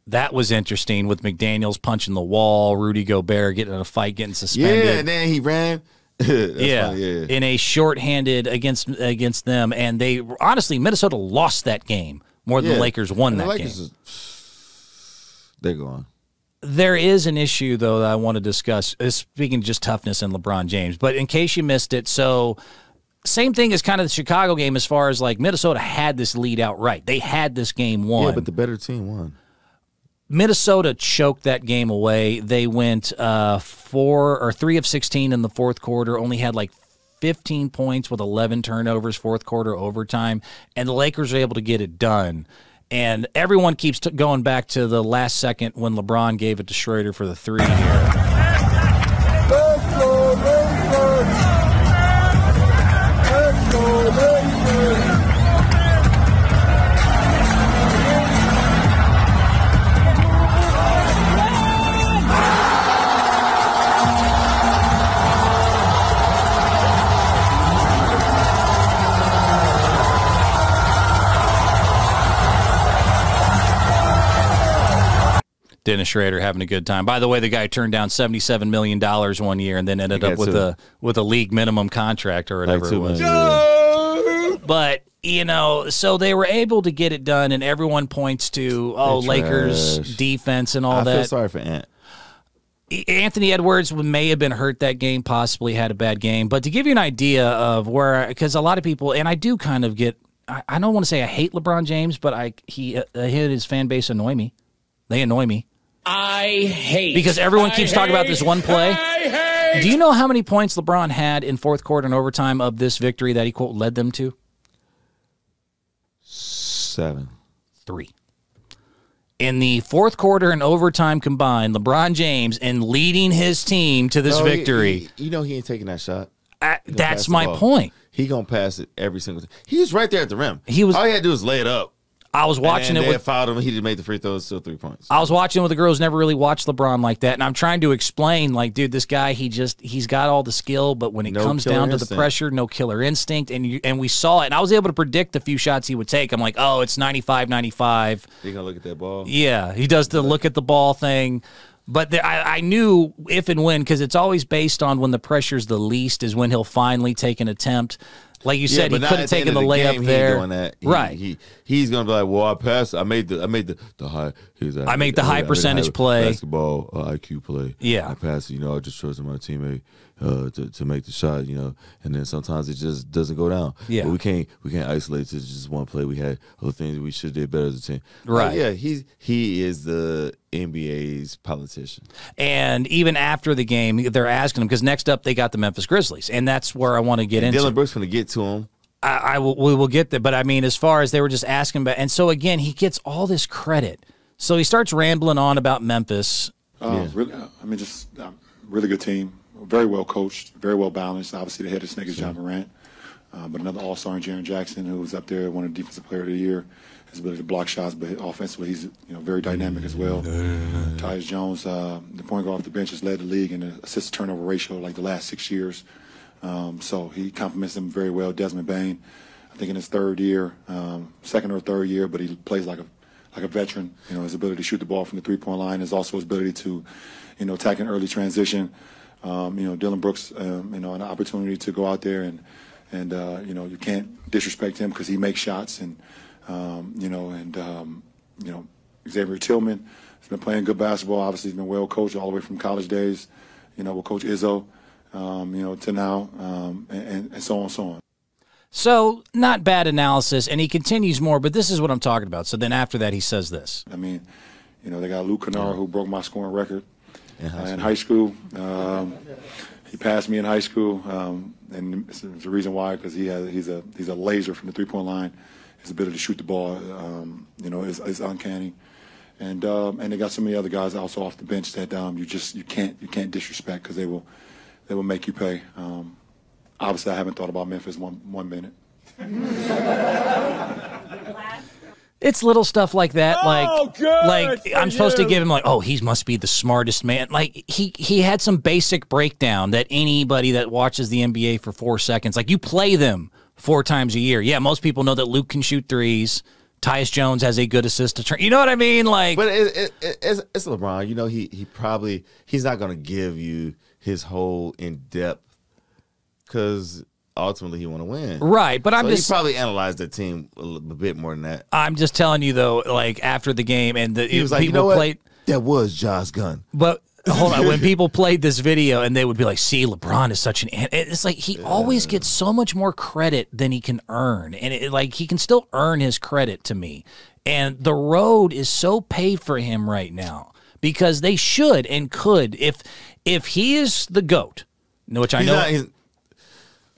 S1: That was interesting, with McDaniels punching the wall, Rudy Gobert getting in a fight, getting suspended.
S2: Yeah, and then he ran.
S1: Yeah, in a shorthanded against them, and they honestly, Minnesota lost that game more than the Lakers won that game.
S2: They're gone.
S1: There is an issue, though, that I want to discuss, speaking of just toughness and LeBron James. But in case you missed it, so same thing as kind of the Chicago game, as far as like Minnesota had this lead outright. They had this game won.
S2: Yeah, but the better team won.
S1: Minnesota choked that game away. They went 3 of 16 in the fourth quarter, only had like 15 points with 11 turnovers, fourth quarter overtime, and the Lakers were able to get it done. And everyone keeps going back to the last second when LeBron gave it to Schroeder for the three here.
S8: Let's go, Lakers! Let's go, Lakers!
S1: Dennis Schroeder having a good time. By the way, the guy turned down $77 million one year and then ended up with a league minimum contract or whatever it was. But, so they were able to get it done, and everyone points to, Lakers defense and all that.
S2: I feel sorry for Ant.
S1: Anthony Edwards may have been hurt that game, possibly had a bad game. But to give you an idea of where, because a lot of people, and I do kind of get, I don't want to say I hate LeBron James, but his fan base annoy me. They annoy me. Because everyone keeps talking about this one play. Do you know how many points LeBron had in fourth quarter and overtime of this victory that he, quote, led them to?
S2: 7.
S1: 3. In the fourth quarter and overtime combined, LeBron James, in leading his team to this victory.
S2: He ain't taking that shot.
S1: That's my point.
S2: He going to pass it every single time. He was right there at the rim. All he had to do was lay it up.
S1: I was watching it.
S2: They fouled him. He didn't make the free throws, still 3 points.
S1: I was watching with the girls, never really watched LeBron like that, and I'm trying to explain, like, dude, this guy, he's got all the skill, but when it comes down to the pressure, no killer instinct, and we saw it, and I was able to predict the few shots he would take. I'm like, oh, it's 95-95.
S2: You gonna look at that ball?
S1: Yeah, he does the look at the ball thing. But I knew if and when, because it's always based on when the pressure's the least is when he'll finally take an attempt. Like you said, he could have taken the layup there.
S2: Doing that.
S1: Right.
S2: He's gonna be like, well, I passed. I made the high.
S1: I made the high percentage play.
S2: Basketball IQ play.
S1: Yeah.
S2: I passed. I just trusted my teammate to make the shot. And then sometimes it just doesn't go down.
S1: Yeah.
S2: But we can't isolate to just one play. We had other things we should have did better as a team.
S1: Right.
S2: Yeah. He is the NBA's politician.
S1: And even after the game, they're asking him, because next up they got the Memphis Grizzlies, and that's where I want to get into.
S2: Dylan Brooks going to get to him.
S1: We will get there, but I mean, as far as they were just asking about, and so again, he gets all this credit. So he starts rambling on about Memphis.
S9: Really, just really good team, very well coached, very well balanced. Obviously, the head of snake is John Morant, but another all-star in Jaren Jackson, who was up there, one of the defensive player of the year. His ability to block shots, but offensively, he's very dynamic as well. Tyus Jones, the point guard off the bench, has led the league in the assist-turnover ratio like the last 6 years. So he complements them very well. Desmond Bain, I think in his second or third year, but he plays like a veteran. His ability to shoot the ball from the three-point line is also his ability to, attack an early transition. Dylan Brooks, an opportunity to go out there and you can't disrespect him because he makes shots and. Xavier Tillman has been playing good basketball. Obviously, he's been well coached all the way from college days, with Coach Izzo, to now, and so on and so on.
S1: So not bad analysis, and he continues more, but this is what I'm talking about. So then after that, he says this.
S9: I mean, they got Luke Kennard, who broke my scoring record in high school. He passed me in high school, and it's the reason why, because he's a laser from the three-point line. His ability to shoot the ball, is uncanny. And they got so many other guys also off the bench that you can't disrespect, because they will make you pay. Obviously, I haven't thought about Memphis one minute.
S1: It's little stuff like that, I'm supposed to give him he must be the smartest man. Like he had some basic breakdown that anybody that watches the NBA for 4 seconds, you play them 4 times a year. Yeah, most people know that Luke can shoot threes. Tyus Jones has a good assist to turn. You know what I mean?
S2: But it's LeBron. He's not going to give you his whole in depth, because ultimately he want to win,
S1: right? But he
S2: probably analyzed the team a bit more than that.
S1: I'm just telling you though, after the game, and
S2: he was like, that was Josh Gunn.
S1: But hold on, when people played this video and they would be like, "See, LeBron is such an," it's like he always gets so much more credit than he can earn, and he can still earn his credit to me. And the road is so paved for him right now, because they should and could, if he is the GOAT, which I know.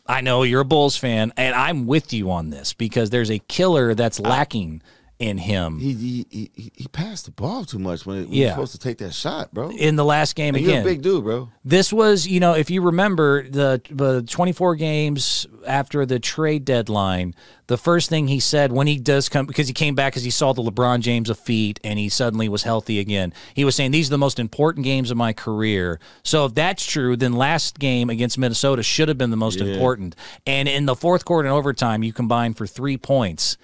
S1: I know you're a Bulls fan, and I'm with you on this, because there's a killer that's lacking in him.
S2: He passed the ball too much when he was supposed to take that shot, bro.
S1: In the last game again.
S2: You're a big dude, bro.
S1: This was, if you remember, the 24 games after the trade deadline, the first thing he said when he does come, because he came back because he saw the LeBron James of feet and he suddenly was healthy again, he was saying, these are the most important games of my career. So if that's true, then last game against Minnesota should have been the most important. And in the fourth quarter and overtime, you combined for 3 points.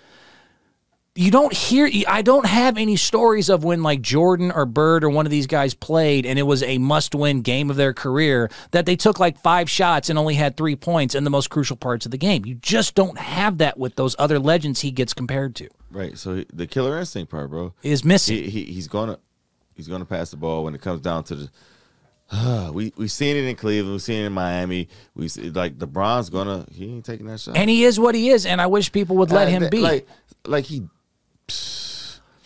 S1: I don't have any stories of when Jordan or Bird or one of these guys played and it was a must-win game of their career that they took 5 shots and only had 3 points in the most crucial parts of the game. You just don't have that with those other legends he gets compared to.
S2: Right. So the killer instinct part, bro,
S1: is missing.
S2: He's gonna pass the ball when it comes down to the. We've seen it in Cleveland. We've seen it in Miami. We see LeBron's he ain't taking that shot,
S1: and he is what he is. And I wish people would let him be
S2: he.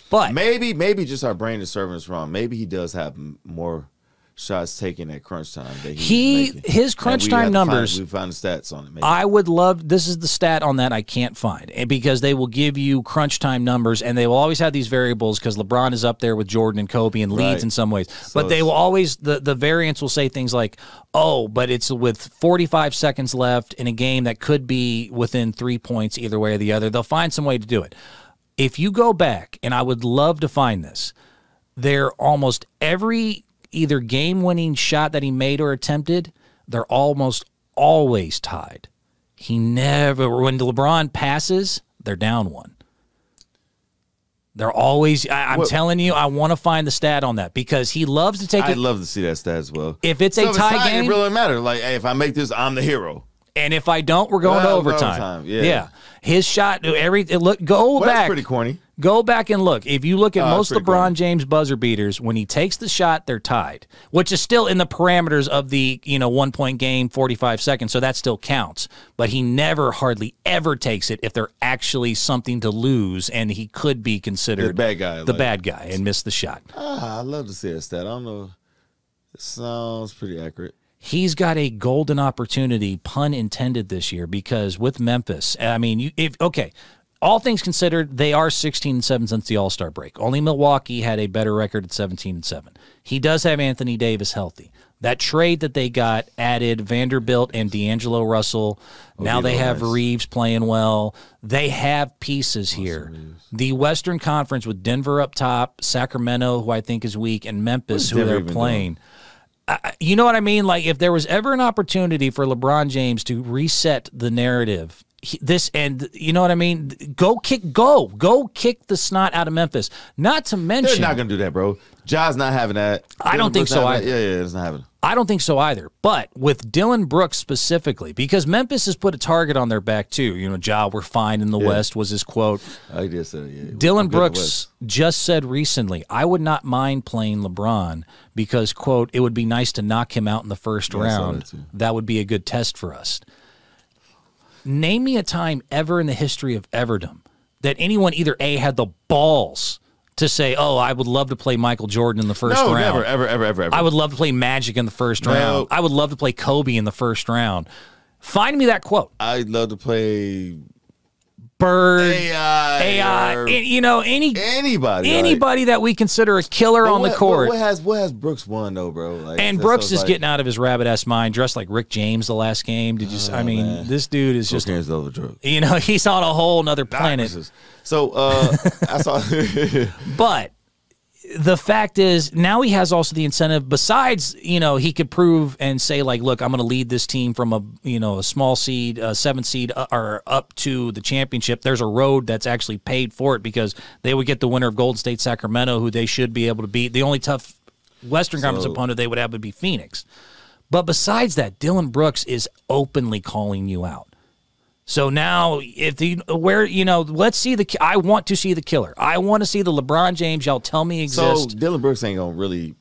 S1: But
S2: maybe just our brain is serving us wrong. Maybe he does have more shots taken at crunch time. That
S1: his crunch time numbers.
S2: We found the stats on it. Maybe.
S1: I would love. This is the stat on that I can't find, and because they will give you crunch time numbers, and they will always have these variables because LeBron is up there with Jordan and Kobe and leads in some ways. So but they will always the variance will say things like, "Oh, but it's with 45 seconds left in a game that could be within 3 points either way or the other." They'll find some way to do it. If you go back, and I would love to find this, they're almost every either game-winning shot that he made or attempted, they're almost always tied. He never, when LeBron passes, they're down 1. They're always, I'm telling you, I want to find the stat on that because he loves to take it.
S2: I'd love to see that stat as well.
S1: If it's a tie game.
S2: It really matter. Hey, if I make this, I'm the hero.
S1: And if I don't, we're going to overtime. Yeah. His shot, go back.
S2: That's pretty corny.
S1: Go back and look. If you look at most LeBron James buzzer beaters, when he takes the shot, they're tied, which is still in the parameters of the 1-point game, 45 seconds, so that still counts. But he never, hardly ever takes it if they're actually something to lose, and he could be considered
S2: the bad guy
S1: and miss the shot.
S2: I'd love to see that stat. I don't know. It sounds pretty accurate.
S1: He's got a golden opportunity, pun intended, this year because with Memphis, I mean, all things considered, they are 16-7 since the All-Star break. Only Milwaukee had a better record at 17-7. He does have Anthony Davis healthy. That trade that they got added Vanderbilt and D'Angelo Russell. Now they have Reeves playing well. They have pieces here. The Western Conference with Denver up top, Sacramento, who I think is weak, and Memphis, who they're playing. You know what I mean? If there was ever an opportunity for LeBron James to reset the narrative, you know what I mean? Go kick the snot out of Memphis. Not to mention,
S2: they're not going to do that, bro. Ja's not having that.
S1: I don't think so either.
S2: Yeah, it's not happening.
S1: I don't think so either. But with Dillon Brooks specifically, because Memphis has put a target on their back too. Ja, we're fine in the West was his quote.
S2: I did say that.
S1: Dillon Brooks just said recently, I would not mind playing LeBron because, quote, it would be nice to knock him out in the first round. That would be a good test for us. Name me a time ever in the history of Everdom that anyone either A, had the balls to say, oh, I would love to play Michael Jordan in the first round.
S2: No, never, ever.
S1: I would love to play Magic in the first round. I would love to play Kobe in the first round. Find me that quote.
S2: I'd love to play
S1: Bird,
S2: AI,
S1: anybody that we consider a killer on the court.
S2: What has Brooks won though, bro? Like,
S1: and Brooks is getting out of his rabbit-ass mind, dressed like Rick James the last game. Did you? Man. This dude is just he's on a whole nother planet.
S2: So I saw,
S1: but the fact is, now he has also the incentive. Besides, he could prove and say, like, look, I'm going to lead this team from a small seed, 7th seed, or up to the championship. There's a road that's actually paid for it because they would get the winner of Golden State Sacramento, who they should be able to beat. The only tough Western Conference opponent they would have would be Phoenix. But besides that, Dillon Brooks is openly calling you out. So now, let's see I want to see the killer. I want to see the LeBron James y'all tell me exists.
S2: So Dillon Brooks ain't gonna really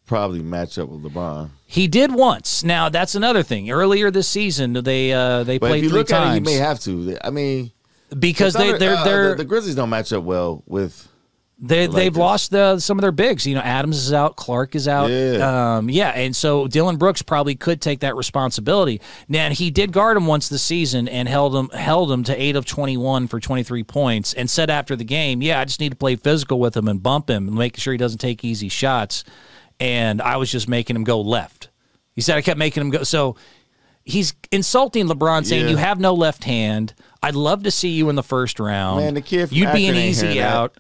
S2: probably match up with LeBron.
S1: He did once. Now that's another thing. Earlier this season, they played 3 times.
S2: If you look at it, he may have to. I mean,
S1: because
S2: the Grizzlies don't match up well with.
S1: They've lost some of their bigs. Adams is out, Clark is out.
S2: Yeah.
S1: And so Dillon Brooks probably could take that responsibility. Now, he did guard him once this season and held him to 8 of 21 for 23 points and said after the game, I just need to play physical with him and bump him and make sure he doesn't take easy shots. And I was just making him go left. He said I kept making him go. So he's insulting LeBron, saying you have no left hand. I'd love to see you in the first round.
S2: Man, the kid from
S1: You'd be an
S2: Akron ain't
S1: easy
S2: hearing
S1: out.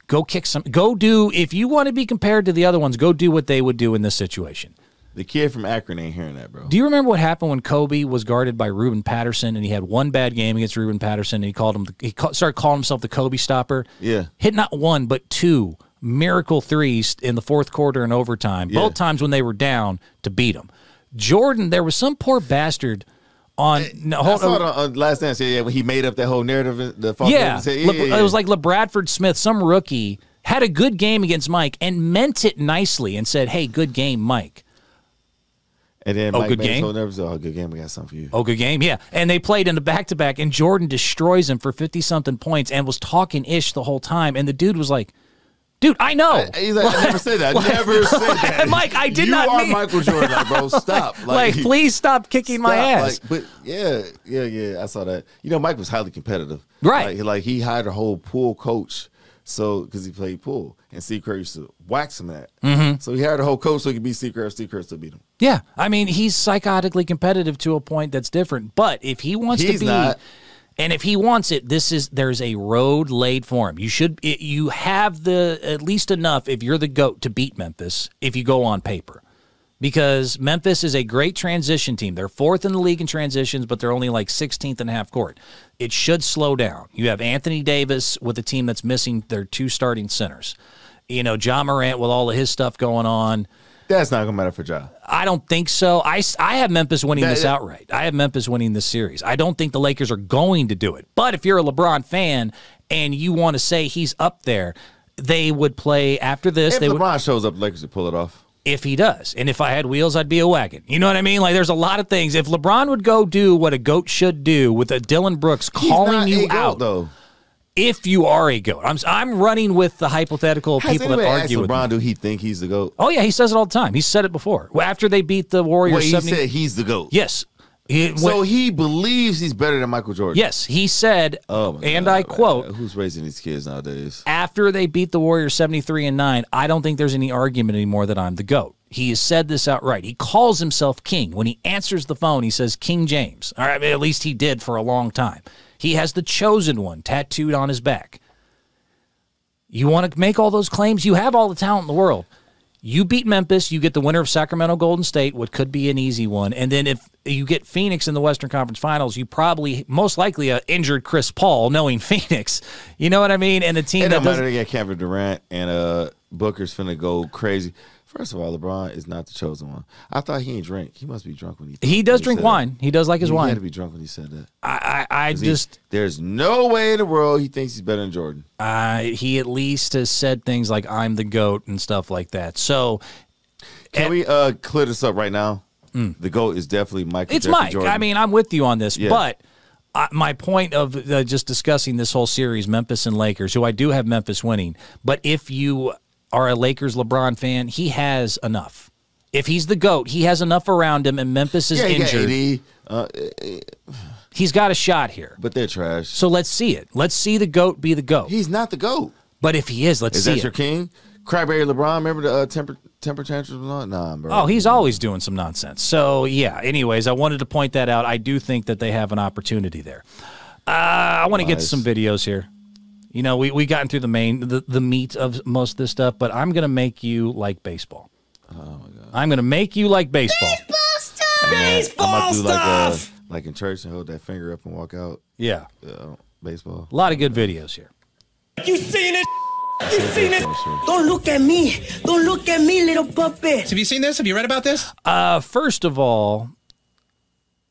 S1: Go kick some. Go do, if you want to be compared to the other ones, go do what they would do in this situation.
S2: The kid from Akron ain't hearing that, bro.
S1: Do you remember what happened when Kobe was guarded by Ruben Patterson and he had one bad game against Ruben Patterson and he started calling himself the Kobe stopper?
S2: Yeah.
S1: Hit not 1 but 2 miracle threes in the fourth quarter and overtime, both times when they were down to beat him. Jordan, there was some poor bastard on
S2: Last Dance, when he made up that whole narrative. It
S1: was like LeBradford Smith, some rookie, had a good game against Mike and meant it nicely and said, "Hey, good game, Mike."
S2: And then Mike
S1: good
S2: made
S1: game.
S2: Good game. We got something for you.
S1: Oh, good game, yeah. And they played in the back-to-back, and Jordan destroys him for 50-something points and was talking ish the whole time. And the dude was like, "Dude, I know."
S2: He's like, I never said that. Never said that.
S1: Mike, I did not mean.
S2: You are Michael Jordan, like, bro. Stop.
S1: Please stop kicking my ass.
S2: But yeah. I saw that. Mike was highly competitive.
S1: Right.
S2: Like he hired a whole pool coach, because he played pool, and Steve Kerr used to wax him at.
S1: Mm-hmm.
S2: So he hired a whole coach so he could beat Steve Kerr. Steve Kerr still beat him.
S1: Yeah, I mean, he's psychotically competitive to a point that's different. But if he wants to be.
S2: Not.
S1: And if he wants it, there's a road laid for him. You have at least enough if you're the GOAT to beat Memphis if you go on paper. Because Memphis is a great transition team. They're 4th in the league in transitions, but they're only like 16th in half court. It should slow down. You have Anthony Davis with a team that's missing their 2 starting centers. Ja Morant with all of his stuff going on.
S2: That's not going to matter for Ja.
S1: I don't think so. I have Memphis winning this outright. I have Memphis winning this series. I don't think the Lakers are going to do it. But if you're a LeBron fan and you want to say he's up there, they would play after this.
S2: If LeBron shows up, the Lakers would pull it off.
S1: If he does. And if I had wheels, I'd be a wagon. You know what I mean? Like, there's a lot of things. If LeBron would go do what a GOAT should do with a Dillon Brooks calling you out.
S2: Though.
S1: If you are a GOAT. I'm running with the hypothetical people that argue with
S2: LeBron,
S1: me.
S2: do he think he's the GOAT?
S1: Oh, yeah, he says it all the time. He's said it before. After they beat the Warriors.
S2: He said he's the GOAT.
S1: Yes.
S2: So he believes he's better than Michael Jordan.
S1: Yes, he said, I quote,
S2: "Who's raising these kids nowadays?"
S1: After they beat the Warriors 73-9, I don't think there's any argument anymore that I'm the GOAT. He has said this outright. He calls himself king. When he answers the phone, he says King James. All right, at least he did for a long time. He has the chosen one tattooed on his back. You want to make all those claims? You have all the talent in the world. You beat Memphis, you get the winner of Sacramento Golden State, what could be an easy one. And then if you get Phoenix in the Western Conference Finals, you probably, most likely, injured Chris Paul, knowing Phoenix. You know what I mean? And a team that doesn't.
S2: They got Kevin Durant, and Booker's finna go crazy. First of all, LeBron is not the chosen one. I thought he ain't drink. He must be drunk when
S1: he does drink wine. He does like his wine.
S2: He had to be drunk when he said that. There's no way in the world he thinks he's better than Jordan.
S1: He at least has said things like, "I'm the GOAT" and stuff like that. So,
S2: can we clear this up right now? The GOAT is definitely Michael.
S1: It's
S2: Jeffrey
S1: Mike.
S2: Jordan.
S1: I mean, I'm with you on this, but my point of just discussing this whole series, Memphis and Lakers, who I do have Memphis winning, but if you are a Lakers LeBron fan, he has enough. If he's the GOAT, he has enough around him, and Memphis is injured. He's got a shot here.
S2: But they're trash.
S1: So let's see it. Let's see the GOAT be the GOAT.
S2: He's not the GOAT.
S1: But if he is, let's see it.
S2: Is that your king? Cryberry LeBron, remember the temper tantrums? Nah, bro.
S1: Oh, he's always doing some nonsense. So, yeah, anyways, I wanted to point that out. I do think that they have an opportunity there. I want to get to some videos here. You know, we gotten through the meat of most of this stuff, but I'm going to make you like baseball.
S2: Oh, my God.
S1: I'm going to make you like baseball.
S8: Baseball stuff!
S2: Baseball I'm about to do like in church and hold that finger up and walk out.
S1: Yeah.
S2: Baseball.
S1: A lot of good videos here.
S8: You seen it? You seen it? Don't look at me. Don't look at me, little puppet.
S10: Have you seen this? Have you read about this?
S1: First of all,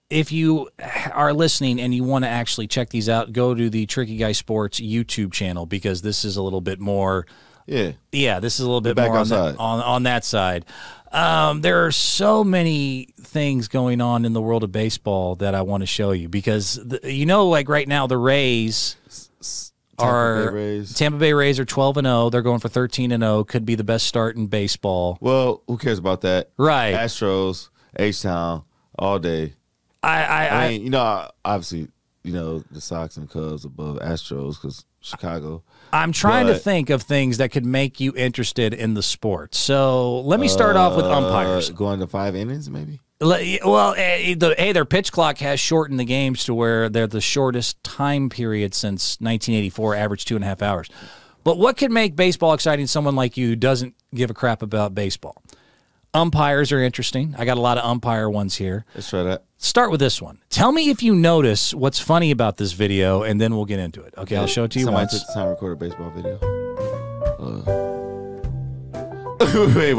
S1: if you are listening and you want to actually check these out, go to the Tricky Guy Sports YouTube channel, because this is a little bit more. Yeah, this is a little bit more on that side. There are so many things going on in the world of baseball that I want to show you, because like right now the Rays. Tampa Bay Rays are 12-0. They're going for 13-0. Could be the best start in baseball.
S2: Well, who cares about that?
S1: Right.
S2: Astros, H-Town, all day. I mean, obviously, the Sox and Cubs above Astros because Chicago.
S1: I'm trying to think of things that could make you interested in the sport. So let me start off with umpires.
S2: Going to 5 innings, maybe?
S1: Well, their pitch clock has shortened the games to where they're the shortest time period since 1984, average 2.5 hours. But what could make baseball exciting to someone like you who doesn't give a crap about baseball? Umpires are interesting. I got a lot of umpire ones here.
S2: Let's try that.
S1: Start with this one. Tell me if you notice what's funny about this video, and then we'll get into it. Okay, I'll show it to you once.
S2: Somebody took the time to record a baseball video. Wait.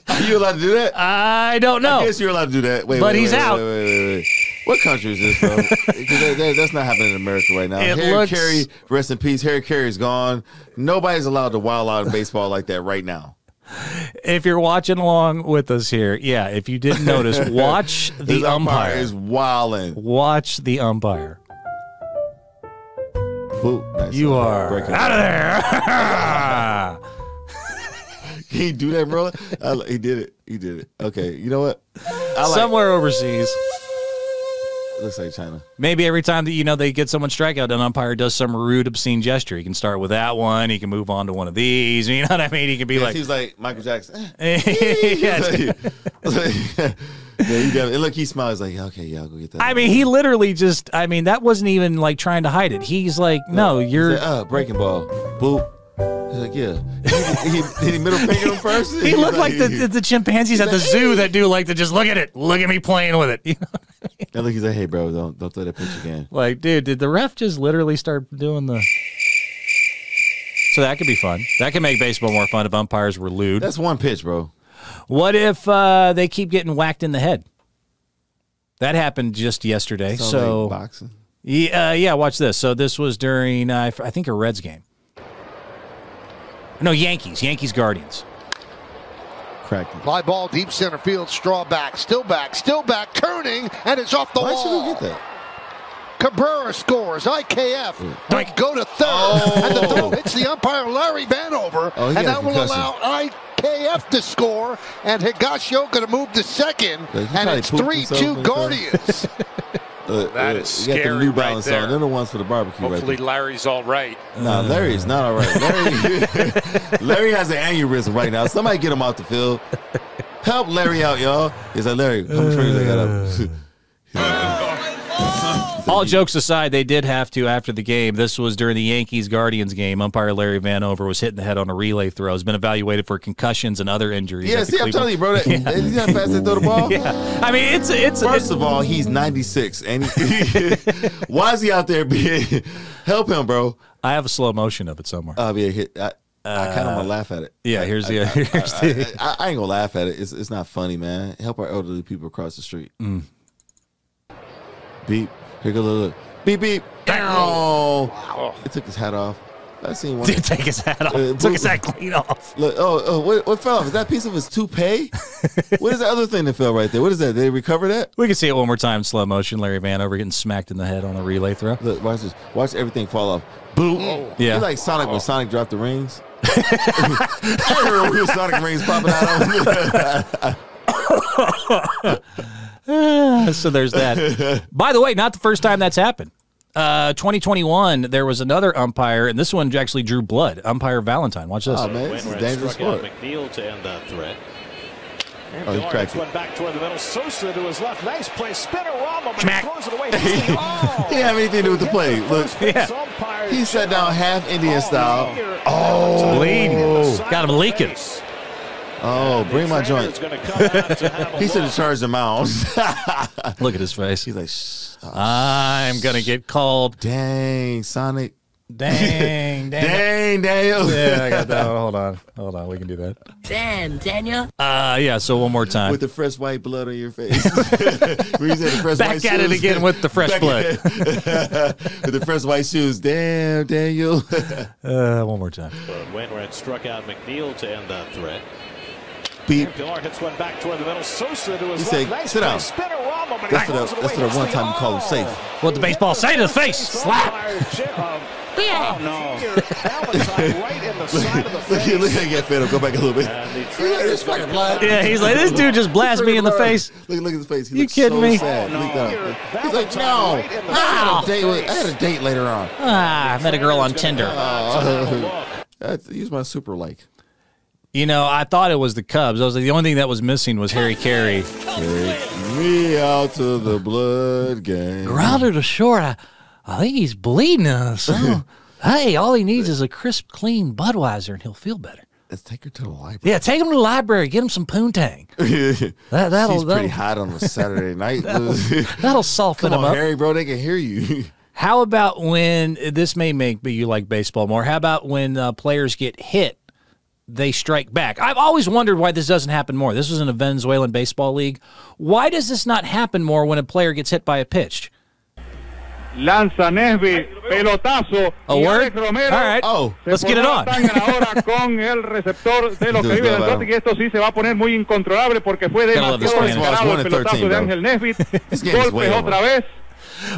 S2: Are you allowed to do that?
S1: I don't know.
S2: I guess you're allowed to do that.
S1: But he's out.
S2: Wait. What country is this, bro? That's not happening in America right now. Harry Carey, rest in peace. Harry Carey's gone. Nobody's allowed to wild out in baseball like that right now.
S1: If you're watching along with us here, if you didn't notice, watch the umpire.
S2: Is wilding.
S1: Watch the umpire.
S2: Ooh, nice.
S1: You are out of there.
S2: Can he do that, bro? He did it. Okay, you know what?
S1: Somewhere overseas.
S2: Looks like China.
S1: Maybe every time that they get someone strikeout, an umpire does some rude, obscene gesture. He can start with that one. He can move on to one of these. You know what I mean? He can be like,
S2: he's like Michael Jackson. And look, he smiles like, okay, yeah, I'll go get that.
S1: I mean, he literally just. I mean, that wasn't even like trying to hide it. He's like, no, you're
S2: breaking ball. Boop. He's like, yeah. He middle finger him first.
S1: He looked like the chimpanzees at the zoo that do like to just look at it. Look at me playing with it. You know what I mean?
S2: And look, he's like, hey, bro, don't throw that pitch again.
S1: Like, dude, did the ref just literally start doing the? So that could be fun. That could make baseball more fun if umpires were lewd.
S2: That's one pitch, bro.
S1: What if they keep getting whacked in the head? That happened just yesterday. So
S2: like boxing.
S1: Yeah. Watch this. So this was during I think a Reds game. No, Yankees Guardians.
S2: Cracked it.
S11: Fly ball deep center field. Straw back, still back, turning, and it's off the wall.
S2: Why should we get that?
S11: Cabrera scores. IKF will go to third, and the throw hits the umpire Larry Vanover, and that will allow IKF to score, and Higashio going to move to second, and it's 3-2 Guardians.
S6: That is scary.
S2: You got the New
S6: right
S2: Balance
S6: there.
S2: on. They're the ones for the barbecue.
S6: Hopefully Larry's all right.
S2: Nah, Larry's not all right. Larry has an aneurysm right now. Somebody get him out the field. Help Larry out, y'all. He's like, Larry, how much fingers I got up?
S1: All jokes aside, they did have to after the game. This was during the Yankees-Guardians game. Umpire Larry Vanover was hit in the head on a relay throw. He's been evaluated for concussions and other injuries.
S2: Yeah, see, I'm telling you, bro. He's not fast to throw the ball.
S1: Yeah. I mean, it's
S2: First of all, he's 96. And why is he out there being... Help him, bro.
S1: I have a slow motion of it somewhere.
S2: I'll be a hit. I kind of want to laugh at it.
S1: Yeah,
S2: I ain't gonna laugh at it. It's not funny, man. Help our elderly people across the street. Beep. Here go look. Beep beep. Down. Wow. It took his hat off. I seen one.
S1: Did take his hat off. Took his hat clean off.
S2: Look, what fell off? Is that piece of his toupee? What is the other thing that fell right there? What is that? Did they recover that?
S1: We can see it one more time in slow motion. Larry Vanover getting smacked in the head on a relay throw.
S2: Look, watch this. Watch everything fall off. Boom.
S1: Yeah.
S2: You're like Sonic when Sonic dropped the rings. I remember Sonic rings popping out.
S1: So there's that. By the way, not the first time that's happened. 2021, there was another umpire, and this one actually drew blood. Umpire Valentine. Watch this.
S2: Oh, man, this is a dangerous sport.
S10: McNeil to end that threat.
S2: Oh, he cracked it.
S10: Went back toward the middle. Sosa to his left. Nice play. Spinorama.
S1: Smack.
S10: Throws it away.
S2: He didn't have anything to do with the play. Look, he sat down half Indian style.
S1: Oh, bleeding. Got him leaking.
S2: Oh, bring my joint. He should have charged him out.
S1: Look at his face.
S2: He's like,
S1: I'm going to get called.
S2: Dang, Sonic.
S1: Dang,
S2: Daniel.
S1: Yeah, I got that. Hold on. We can do that.
S8: Damn, Daniel.
S1: Yeah, so one more time.
S2: With the fresh white blood on your face. Back
S1: at it again with the fresh blood.
S2: With the fresh white shoes. Damn, Daniel.
S1: One more time.
S10: Wainwright struck out McNeil to end that threat.
S2: Beep.
S10: Pilar hits one back toward the middle. Sosa to his
S2: left.
S10: Nice
S2: sit down.
S10: Spinorama,
S2: That's for the one time you call him safe.
S1: What the baseball say to the face? Slap.
S10: Oh, no. Right in the side of the face.
S2: Look at him get fed up. Go back a little bit.
S1: Yeah, he's like, this dude just blasted me in the face.
S2: Look at his face. He
S1: You kidding me?
S2: Sad. He's like, no. I had a date later on.
S1: I met a girl on Tinder.
S2: Use my super like.
S1: You know, I thought it was the Cubs. I was like, the only thing that was missing was Harry Carey.
S2: Take me out to the blood game.
S1: Grounded to short. I think he's bleeding us. Hey, all he needs is a crisp, clean Budweiser, and he'll feel better.
S2: Let's take her to the library.
S1: Yeah, take him to the library. Get him some poontang.
S2: She's pretty hot on a Saturday night.
S1: That'll soften him up.
S2: Harry, bro, they can hear you.
S1: How about when, this may make you like baseball more, how about when players get hit, they strike back? I've always wondered why this doesn't happen more. This was in a Venezuelan baseball league. Why does this not happen more when a player gets hit by a pitch?
S12: Lanza Nesby, pelotazo.
S1: A word? All right.
S2: Oh,
S1: let's get it on.
S12: Ahora con el receptor de los Caribes del Norte, y esto sí se va a poner muy incontrolable porque fue demasiado descarado el pelotazo de Ángel Nesby. Golpes otra vez.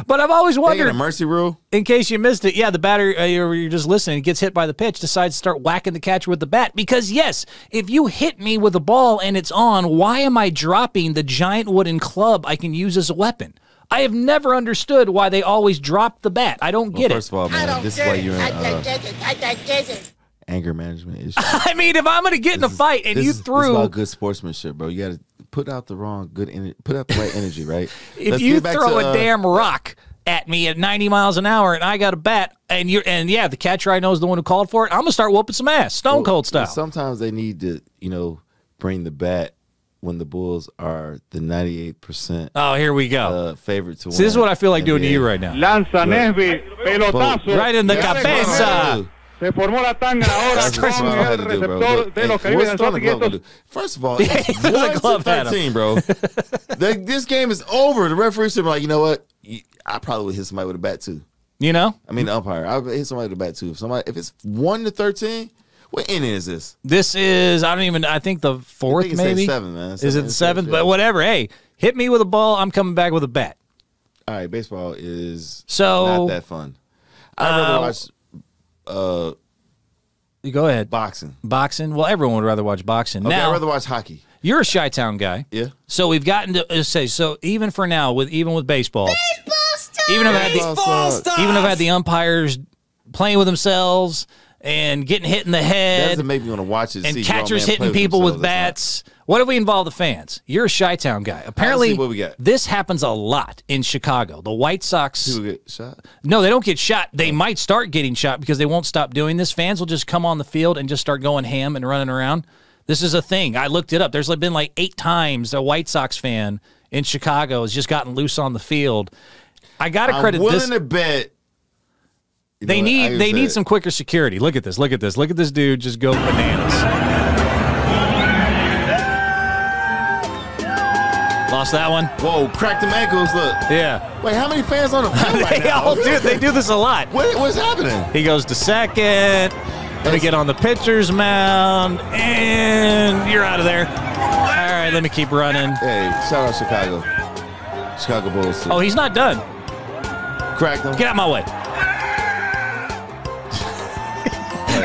S1: But I've always wondered,
S2: a mercy rule?
S1: In case you missed it, yeah, the batter, you're just listening, gets hit by the pitch, decides to start whacking the catcher with the bat. Because, yes, if you hit me with a ball and it's on, why am I dropping the giant wooden club I can use as a weapon? I have never understood why they always drop the bat. I don't get it.
S2: First of all, man, this is why you're in anger management issues.
S1: I mean, if I'm going to get in a fight and you threw...
S2: This is about good sportsmanship, bro. You got to put out the right energy, right?
S1: If you throw a damn rock at me at 90 miles an hour and I got a bat and the catcher I know is the one who called for it, I'm going to start whooping some ass, Stone Cold style.
S2: Sometimes they need to, bring the bat when the Bulls are the 98%.
S1: Oh, here we go.
S2: Favorite to win.
S1: See, this is what I feel like doing to you right now.
S12: Lanza Nesby, pelotazo.
S1: Right in the cabeza.
S12: Se formó la tanga ahora con el receptor de los Caribes del Norte.
S2: First of all, it's 1-13, bro. This game is over. The referee should be like, you know what? I probably would hit somebody with a bat too.
S1: You know?
S2: I mean, the umpire. I would hit somebody with a bat too. If it's 1-13, what inning is this?
S1: This is, I think the fourth,
S2: I think
S1: maybe.
S2: 7, man.
S1: Is it the 7th? But whatever. Hey, hit me with a ball. I'm coming back with a bat.
S2: All right, baseball is not that fun. I'd rather watch.
S1: You go ahead.
S2: Boxing.
S1: Well, everyone would rather watch boxing.
S2: Okay,
S1: now,
S2: I'd rather watch hockey.
S1: You're a Chi-Town guy.
S2: Yeah.
S1: So we've gotten to say, so even for now, with baseball, even if I've had the umpires playing with themselves and getting hit in the head,
S2: that doesn't make me want to watch it.
S1: And catchers hitting people with bats. What if we involve the fans? You're a Chi-Town guy. Apparently,
S2: what we got.
S1: This happens a lot in Chicago. The White Sox.
S2: People get shot?
S1: No, they don't get shot. They might start getting shot because they won't stop doing this. Fans will just come on the field and just start going ham and running around. This is a thing. I looked it up. There's been like 8 times a White Sox fan in Chicago has just gotten loose on the field. I got to credit this.
S2: I'm willing to bet.
S1: They need some quicker security. Look at this. Look at this. Look at this dude just go bananas. Lost that one.
S2: Whoa, cracked them ankles. Look.
S1: Yeah.
S2: Wait, how many fans on the field right now?
S1: They do this a lot.
S2: What's happening?
S1: He goes to second. Let me get on the pitcher's mound, and you're out of there. All right, let me keep running.
S2: Hey, shout out Chicago. Chicago Bulls. Too.
S1: Oh, he's not done.
S2: Cracked him.
S1: Get out of my way.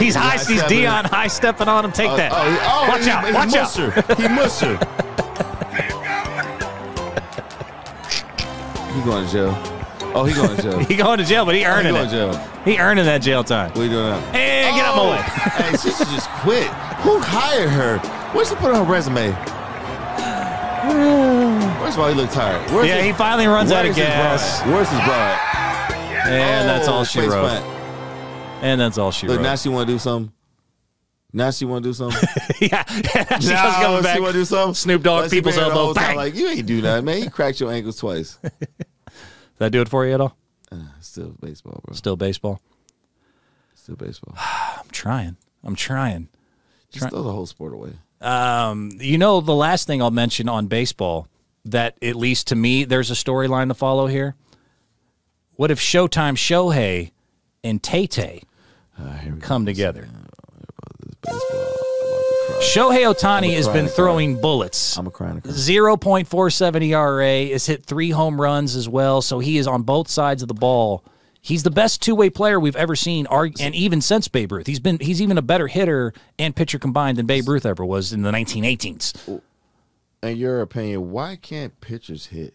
S1: He's Dion high stepping on him. Take that. Watch out. Watch out.
S2: He mushed her. He going to jail. Oh, he going to jail.
S1: He going to jail, but he earning it.
S2: Jail.
S1: He earning that jail time.
S2: What are you doing now?
S1: And get out my way.
S2: Hey, she should just quit. Who hired her? Where'd she put on her resume? First of all, he looked tired.
S1: He finally runs out of gas.
S2: Where's his broad?
S1: And that's all she wrote.
S2: Plant.
S1: And that's all she wrote.
S2: Now she want to do something. Yeah.
S1: She goes coming back.
S2: She want to do something.
S1: Snoop Dogg, people's elbow. Bang.
S2: Like, you ain't do that, man. You cracked your ankles twice.
S1: Does that do it for you at all?
S2: Still baseball, bro.
S1: Still baseball?
S2: Still baseball.
S1: I'm trying.
S2: Just throw the whole sport away.
S1: The last thing I'll mention on baseball that, at least to me, there's a storyline to follow here. What if Showtime Shohei and Tay-Tay come together? Shohei Ohtani has been throwing bullets.
S2: I'm a crying.
S1: 0.47 ERA, has hit 3 home runs as well, so he is on both sides of the ball. He's the best two-way player we've ever seen, and even since Babe Ruth. He's even a better hitter and pitcher combined than Babe Ruth ever was in the 1918s.
S2: In your opinion, why can't pitchers hit?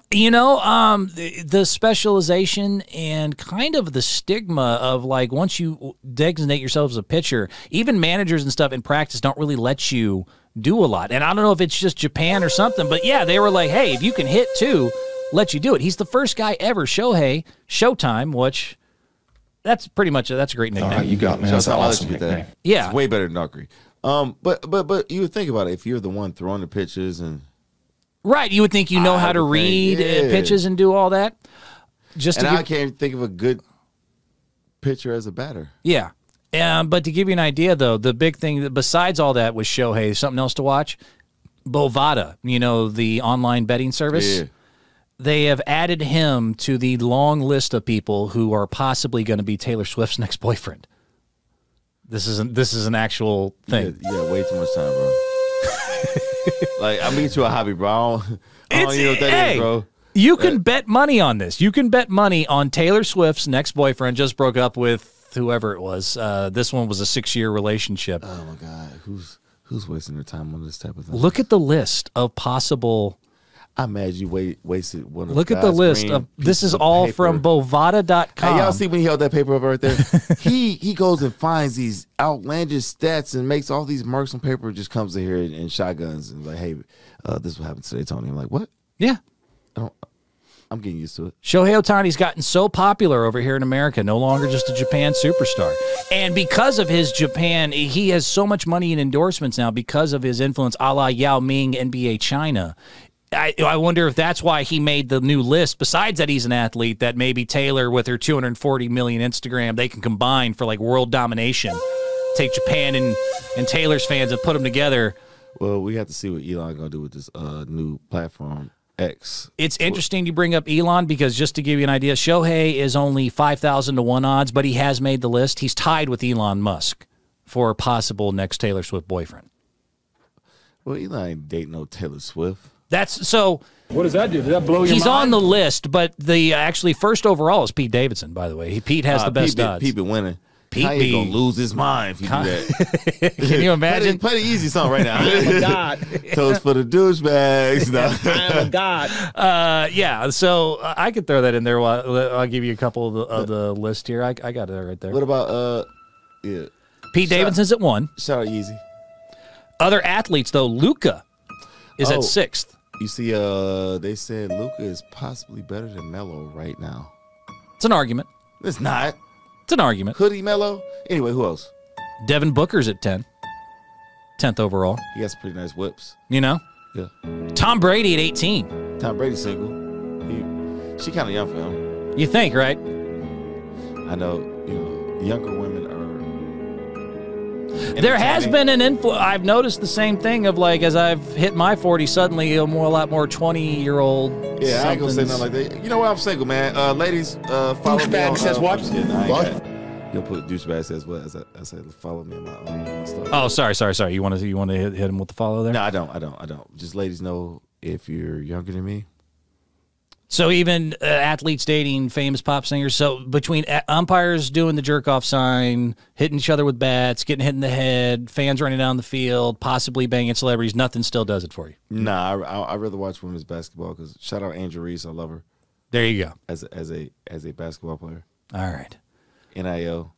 S1: The specialization and kind of the stigma of, like, once you designate yourself as a pitcher, even managers and stuff in practice don't really let you do a lot. And I don't know if it's just Japan or something, but yeah, they were like, hey, if you can hit too, let you do it. He's the first guy ever, Showtime, which that's pretty much that's a great nickname.
S13: All right, you got me. That's an awesome nickname.
S1: Yeah,
S2: it's way better than Dockery. But you would think about it, if you're the one throwing the pitches and
S1: right, you would think how to read pitches and do all that.
S2: I can't think of a good pitcher as a batter.
S1: Yeah. But to give you an idea, though, the big thing besides all that with Shohei, something else to watch, Bovada, the online betting service.
S2: Yeah.
S1: They have added him to the long list of people who are possibly going to be Taylor Swift's next boyfriend. This is an actual thing.
S2: Yeah, way too much time, bro. Like, I'm gonna get you a hobby, bro. I don't even know what that is, bro.
S1: You can bet money on this. You can bet money on Taylor Swift's next boyfriend just broke up with whoever it was. This one was a 6-year relationship.
S2: Oh my God, who's wasting their time on this type of thing?
S1: Look at the list of possible.
S2: I'm mad you wasted one of
S1: Look at the list of this is all
S2: paper.
S1: From Bovada.com.
S2: Hey, y'all see when he held that paper up right there? he goes and finds these outlandish stats and makes all these marks on paper. Just comes in here and shotguns and like, hey, this is what happened today, Tony. I'm like, what?
S1: Yeah,
S2: I'm getting used to it.
S1: Shohei Ohtani's gotten so popular over here in America, no longer just a Japan superstar. And because of his Japan, he has so much money in endorsements now because of his influence a la Yao Ming, NBA China. I wonder if that's why he made the new list. Besides that, he's an athlete, that maybe Taylor with her 240 million Instagram, they can combine for like world domination. Take Japan and Taylor's fans and put them together.
S2: Well, we have to see what Elon going to do with this new platform, X.
S1: It's interesting you bring up Elon because just to give you an idea, Shohei is only 5,000 to 1 odds, but he has made the list. He's tied with Elon Musk for a possible next Taylor Swift boyfriend.
S2: Well, Elon ain't dating no Taylor Swift.
S1: That's so.
S3: What does that do? Does that blow your mind?
S1: He's on the list, but the actually first overall is Pete Davidson. By the way, Pete has the best odds.
S2: Pete been winning.
S1: Pete
S2: Kanye gonna lose his mind if you do that.
S1: Can you imagine?
S2: Play the easy song right now.
S3: I am a god.
S2: Toast for the douchebags. No.
S3: I am a god.
S1: Yeah, so I could throw that in there. I'll give you a couple of the list here. I got it right there.
S2: What about
S1: Pete Davidson's at 1.
S2: Shout out Yeezy.
S1: Other athletes though, Luka is at 6th.
S2: You see, they said Luka is possibly better than Melo right now.
S1: It's an argument.
S2: It's not.
S1: It's an argument.
S2: Hoodie Melo. Anyway, who else?
S1: Devin Booker's at 10. 10th overall.
S2: He has pretty nice whips.
S1: Yeah. Tom Brady at 18.
S2: Tom Brady's single. She kind of young for him.
S1: You think, right?
S2: I know, younger women
S1: There has been an influence. I've noticed the same thing of like as I've hit my 40, suddenly a lot more 20-year-old.
S2: Yeah, I ain't gonna say nothing like that. You know what? I'm single, man. Ladies, follow me on.
S8: Says what?
S2: What? You'll put douchebag says what? I said follow me on my stuff.
S1: Oh, sorry. You want to hit him with the follow there?
S2: No, I don't. Just ladies know if you're younger than me.
S1: So even athletes dating famous pop singers. So between umpires doing the jerk off sign, hitting each other with bats, getting hit in the head, fans running down the field, possibly banging celebrities, nothing still does it for you.
S2: Nah, I rather watch women's basketball because shout out Angel Reese, I love her.
S1: There you go.
S2: As a basketball player.
S1: All right.
S2: NIL,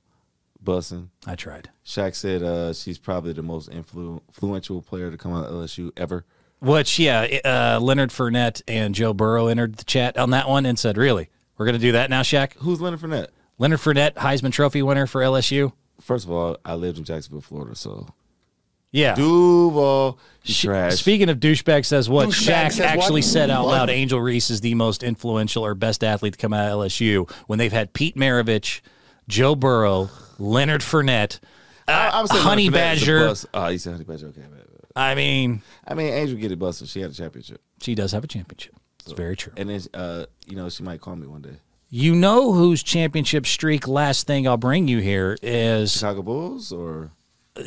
S2: bussin'.
S1: I tried.
S2: Shaq said she's probably the most influential player to come out of LSU ever.
S1: Which, yeah, Leonard Fournette and Joe Burrow entered the chat on that one and said, really, we're going to do that now, Shaq?
S2: Who's Leonard Fournette?
S1: Leonard Fournette, Heisman Trophy winner for LSU.
S2: First of all, I lived in Jacksonville, Florida, so.
S1: Yeah.
S2: Duval, trash.
S1: Speaking of douchebag says what,
S8: Douchebag
S1: Shaq
S8: says
S1: actually
S8: what?
S1: said out loud, Angel Reese is the most influential or best athlete to come out of LSU when they've had Pete Maravich, Joe Burrow, Leonard Fournette, Honey Badger.
S2: Oh, you said Honey Badger, okay.
S1: I mean,
S2: Angel get it busted. She had a championship.
S1: She does have a championship. It's very true.
S2: And then, she might call me one day.
S1: You know whose championship streak, last thing I'll bring you here, is...
S2: Chicago Bulls, or...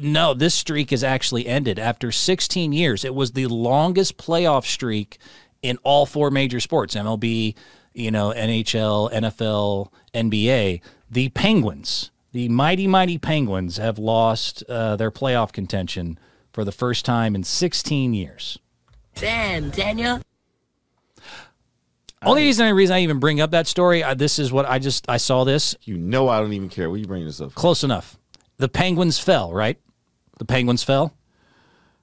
S1: No, this streak has actually ended. After 16 years, it was the longest playoff streak in all four major sports, MLB, NHL, NFL, NBA. The Penguins, the mighty, mighty Penguins, have lost their playoff contention for the first time in 16 years.
S8: Damn, Daniel.
S1: Only reason I even bring up that story, this is what I saw this.
S2: I don't even care. What are you bringing this up for?
S1: Close enough. The Penguins fell, right? The Penguins fell?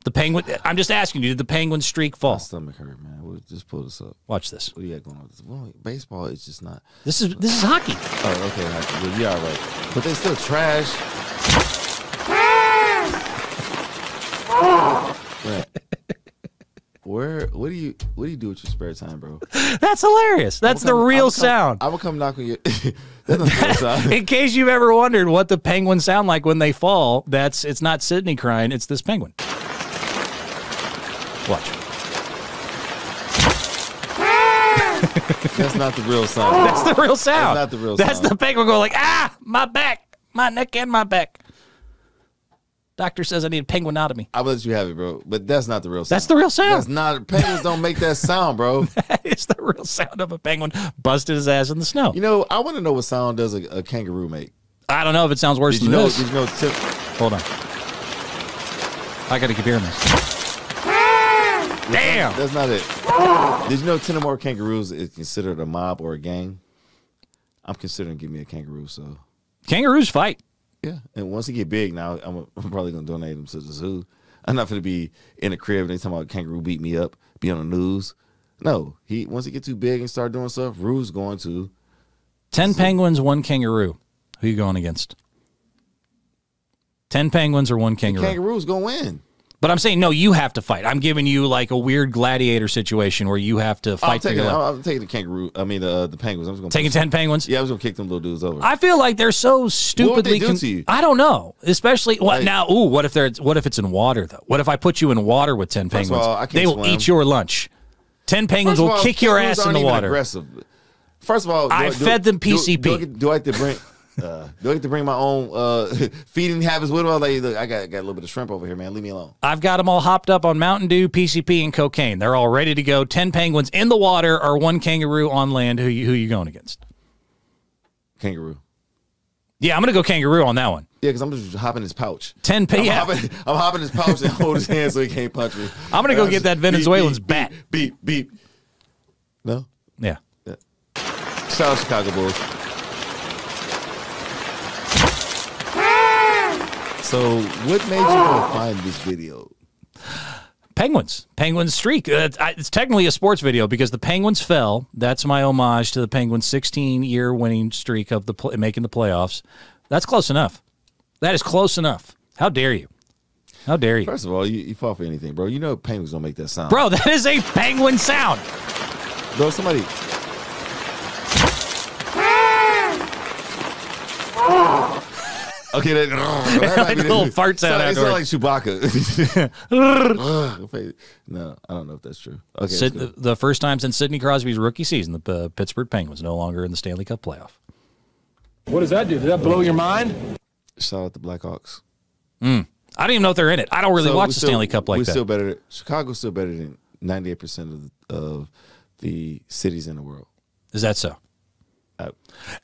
S1: I'm just asking you, did the Penguins streak fall?
S2: My stomach hurt, man. We'll just pull this up.
S1: Watch this.
S2: What do you got going on with this? Well, baseball is just not.
S1: This is hockey.
S2: Oh, okay, hockey. Well, yeah, right. But they still trash. Right. What do you do with your spare time, bro?
S1: That's hilarious. That's the real sound.
S2: I will come knock on your. That's not the real sound.
S1: In case you've ever wondered what the penguins sound like when they fall, it's not Sydney crying. It's this penguin. Watch.
S2: That's not the real sound.
S1: That's the real sound.
S2: That's not the real sound.
S1: That's the penguin going like, my back, my neck, and my back. Doctor says I need a penguinotomy.
S2: I'll let you have it, bro. But that's not the real sound.
S1: That's the real sound.
S2: That's not. Penguins don't make that sound, bro.
S1: That is the real sound of a penguin busted his ass in the snow.
S2: I want to know what sound does a kangaroo make.
S1: I don't know if it sounds worse than this.
S2: Did you know?
S1: Hold on. I got to keep hearing this. Damn.
S2: That's not it. Did you know 10 or more kangaroos is considered a mob or a gang? I'm considering giving me a kangaroo, so.
S1: Kangaroos fight.
S2: Yeah, and once he get big, now I'm probably gonna donate him to the zoo. I'm not gonna be in the crib and they talking about kangaroo beat me up, be on the news. No, once he get too big and start doing stuff, Rue's going to.
S1: 10 penguins, 1 kangaroo. Who you going against? 10 penguins or 1 kangaroo?
S2: The kangaroo's gonna win.
S1: But I'm saying, no, you have to fight. I'm giving you like a weird gladiator situation where you have to fight for your life.
S2: I'm taking the kangaroo. I mean, the penguins. I'm just gonna
S1: taking 10 penguins?
S2: Yeah, I was going to kick them little dudes over.
S1: I feel like they're so stupidly...
S2: What would they do to you?
S1: I don't know. Especially... what if it's in water, though? What if I put you in water with 10 penguins?
S2: First of all, I can't
S1: they will
S2: swim.
S1: Eat your lunch. 10 penguins will kick your ass in the water.
S2: Aggressive. First of all...
S1: I fed them PCP.
S2: Do I have to bring... do I get to bring my own feeding habits with them? Like, look, I got a little bit of shrimp over here, man. Leave me alone.
S1: I've got them all hopped up on Mountain Dew, PCP, and cocaine. They're all ready to go. 10 penguins in the water or 1 kangaroo on land. Who you going against?
S2: Kangaroo.
S1: Yeah, I'm going to go kangaroo on that one.
S2: Yeah, because I'm just hopping his pouch.
S1: 10
S2: I'm hopping his pouch and hold his hand so he can't punch me.
S1: I'm going to go get that Venezuelan's bat.
S2: Beep, beep. No?
S1: Yeah.
S2: Shout out Chicago Bulls. So, what made you go find this video?
S1: Penguins streak. It's technically a sports video because the Penguins fell. That's my homage to the Penguins' 16-year winning streak of making the playoffs. That's close enough. That is close enough. How dare you? How dare you?
S2: First of all, you fall for anything, bro. You know penguins don't make that sound.
S1: Bro, that is a penguin sound.
S2: Bro, somebody... Okay, that might be
S1: little farts out.
S2: It's like Chewbacca. No, I don't know if that's true. Okay,
S1: the first time since Sidney Crosby's rookie season, the Pittsburgh Penguins no longer in the Stanley Cup playoff.
S14: What does that do? Did that blow your mind?
S2: Shout out the Blackhawks.
S1: I don't even know if they're in it. I don't really watch the Stanley Cup like that.
S2: Still better. Chicago's still better than 98% of the cities in the world.
S1: Is that so?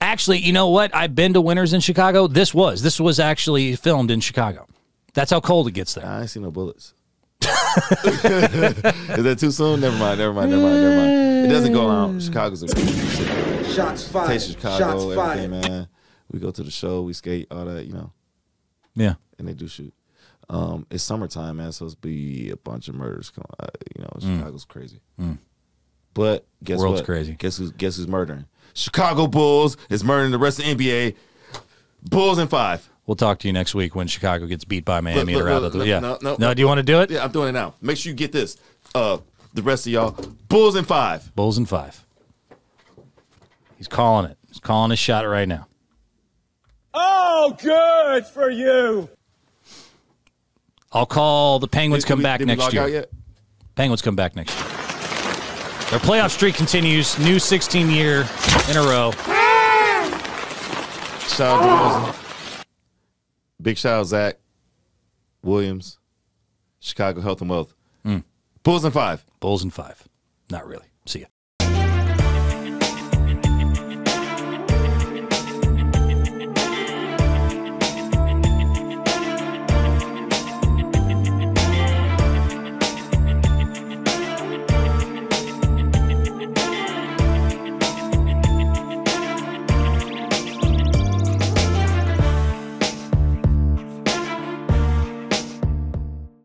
S1: Actually, you know what? I've been to winters in Chicago. This was actually filmed in Chicago. That's how cold it gets there.
S2: I ain't seen no bullets. Is that too soon? Never mind. It doesn't go out. Chicago's a beautiful city.
S15: Shots fired.
S2: Taste Chicago, everything, man. We go to the show, we skate, all that,
S1: Yeah.
S2: And they do shoot. It's summertime, man, so it's be a bunch of murders. Chicago's crazy. But guess
S1: World's
S2: what?
S1: Crazy.
S2: Guess who's murdering? Chicago Bulls is murdering the rest of the NBA. Bulls in 5.
S1: We'll talk to you next week when Chicago gets beat by Miami.
S2: No,
S1: do you want to do it?
S2: Yeah, I'm doing it now. Make sure you get this. The rest of y'all, Bulls in 5.
S1: Bulls in 5. He's calling it. He's calling his shot right now.
S14: Oh, good for you.
S1: I'll call the Penguins come back next year.
S2: Out yet?
S1: Penguins come back next year. Their playoff streak continues. New 16-year in a row.
S2: Shout out to Wilson. Big shout out Zach Williams. Chicago Health and Wealth. Bulls in 5.
S1: Bulls in 5. Not really. See ya.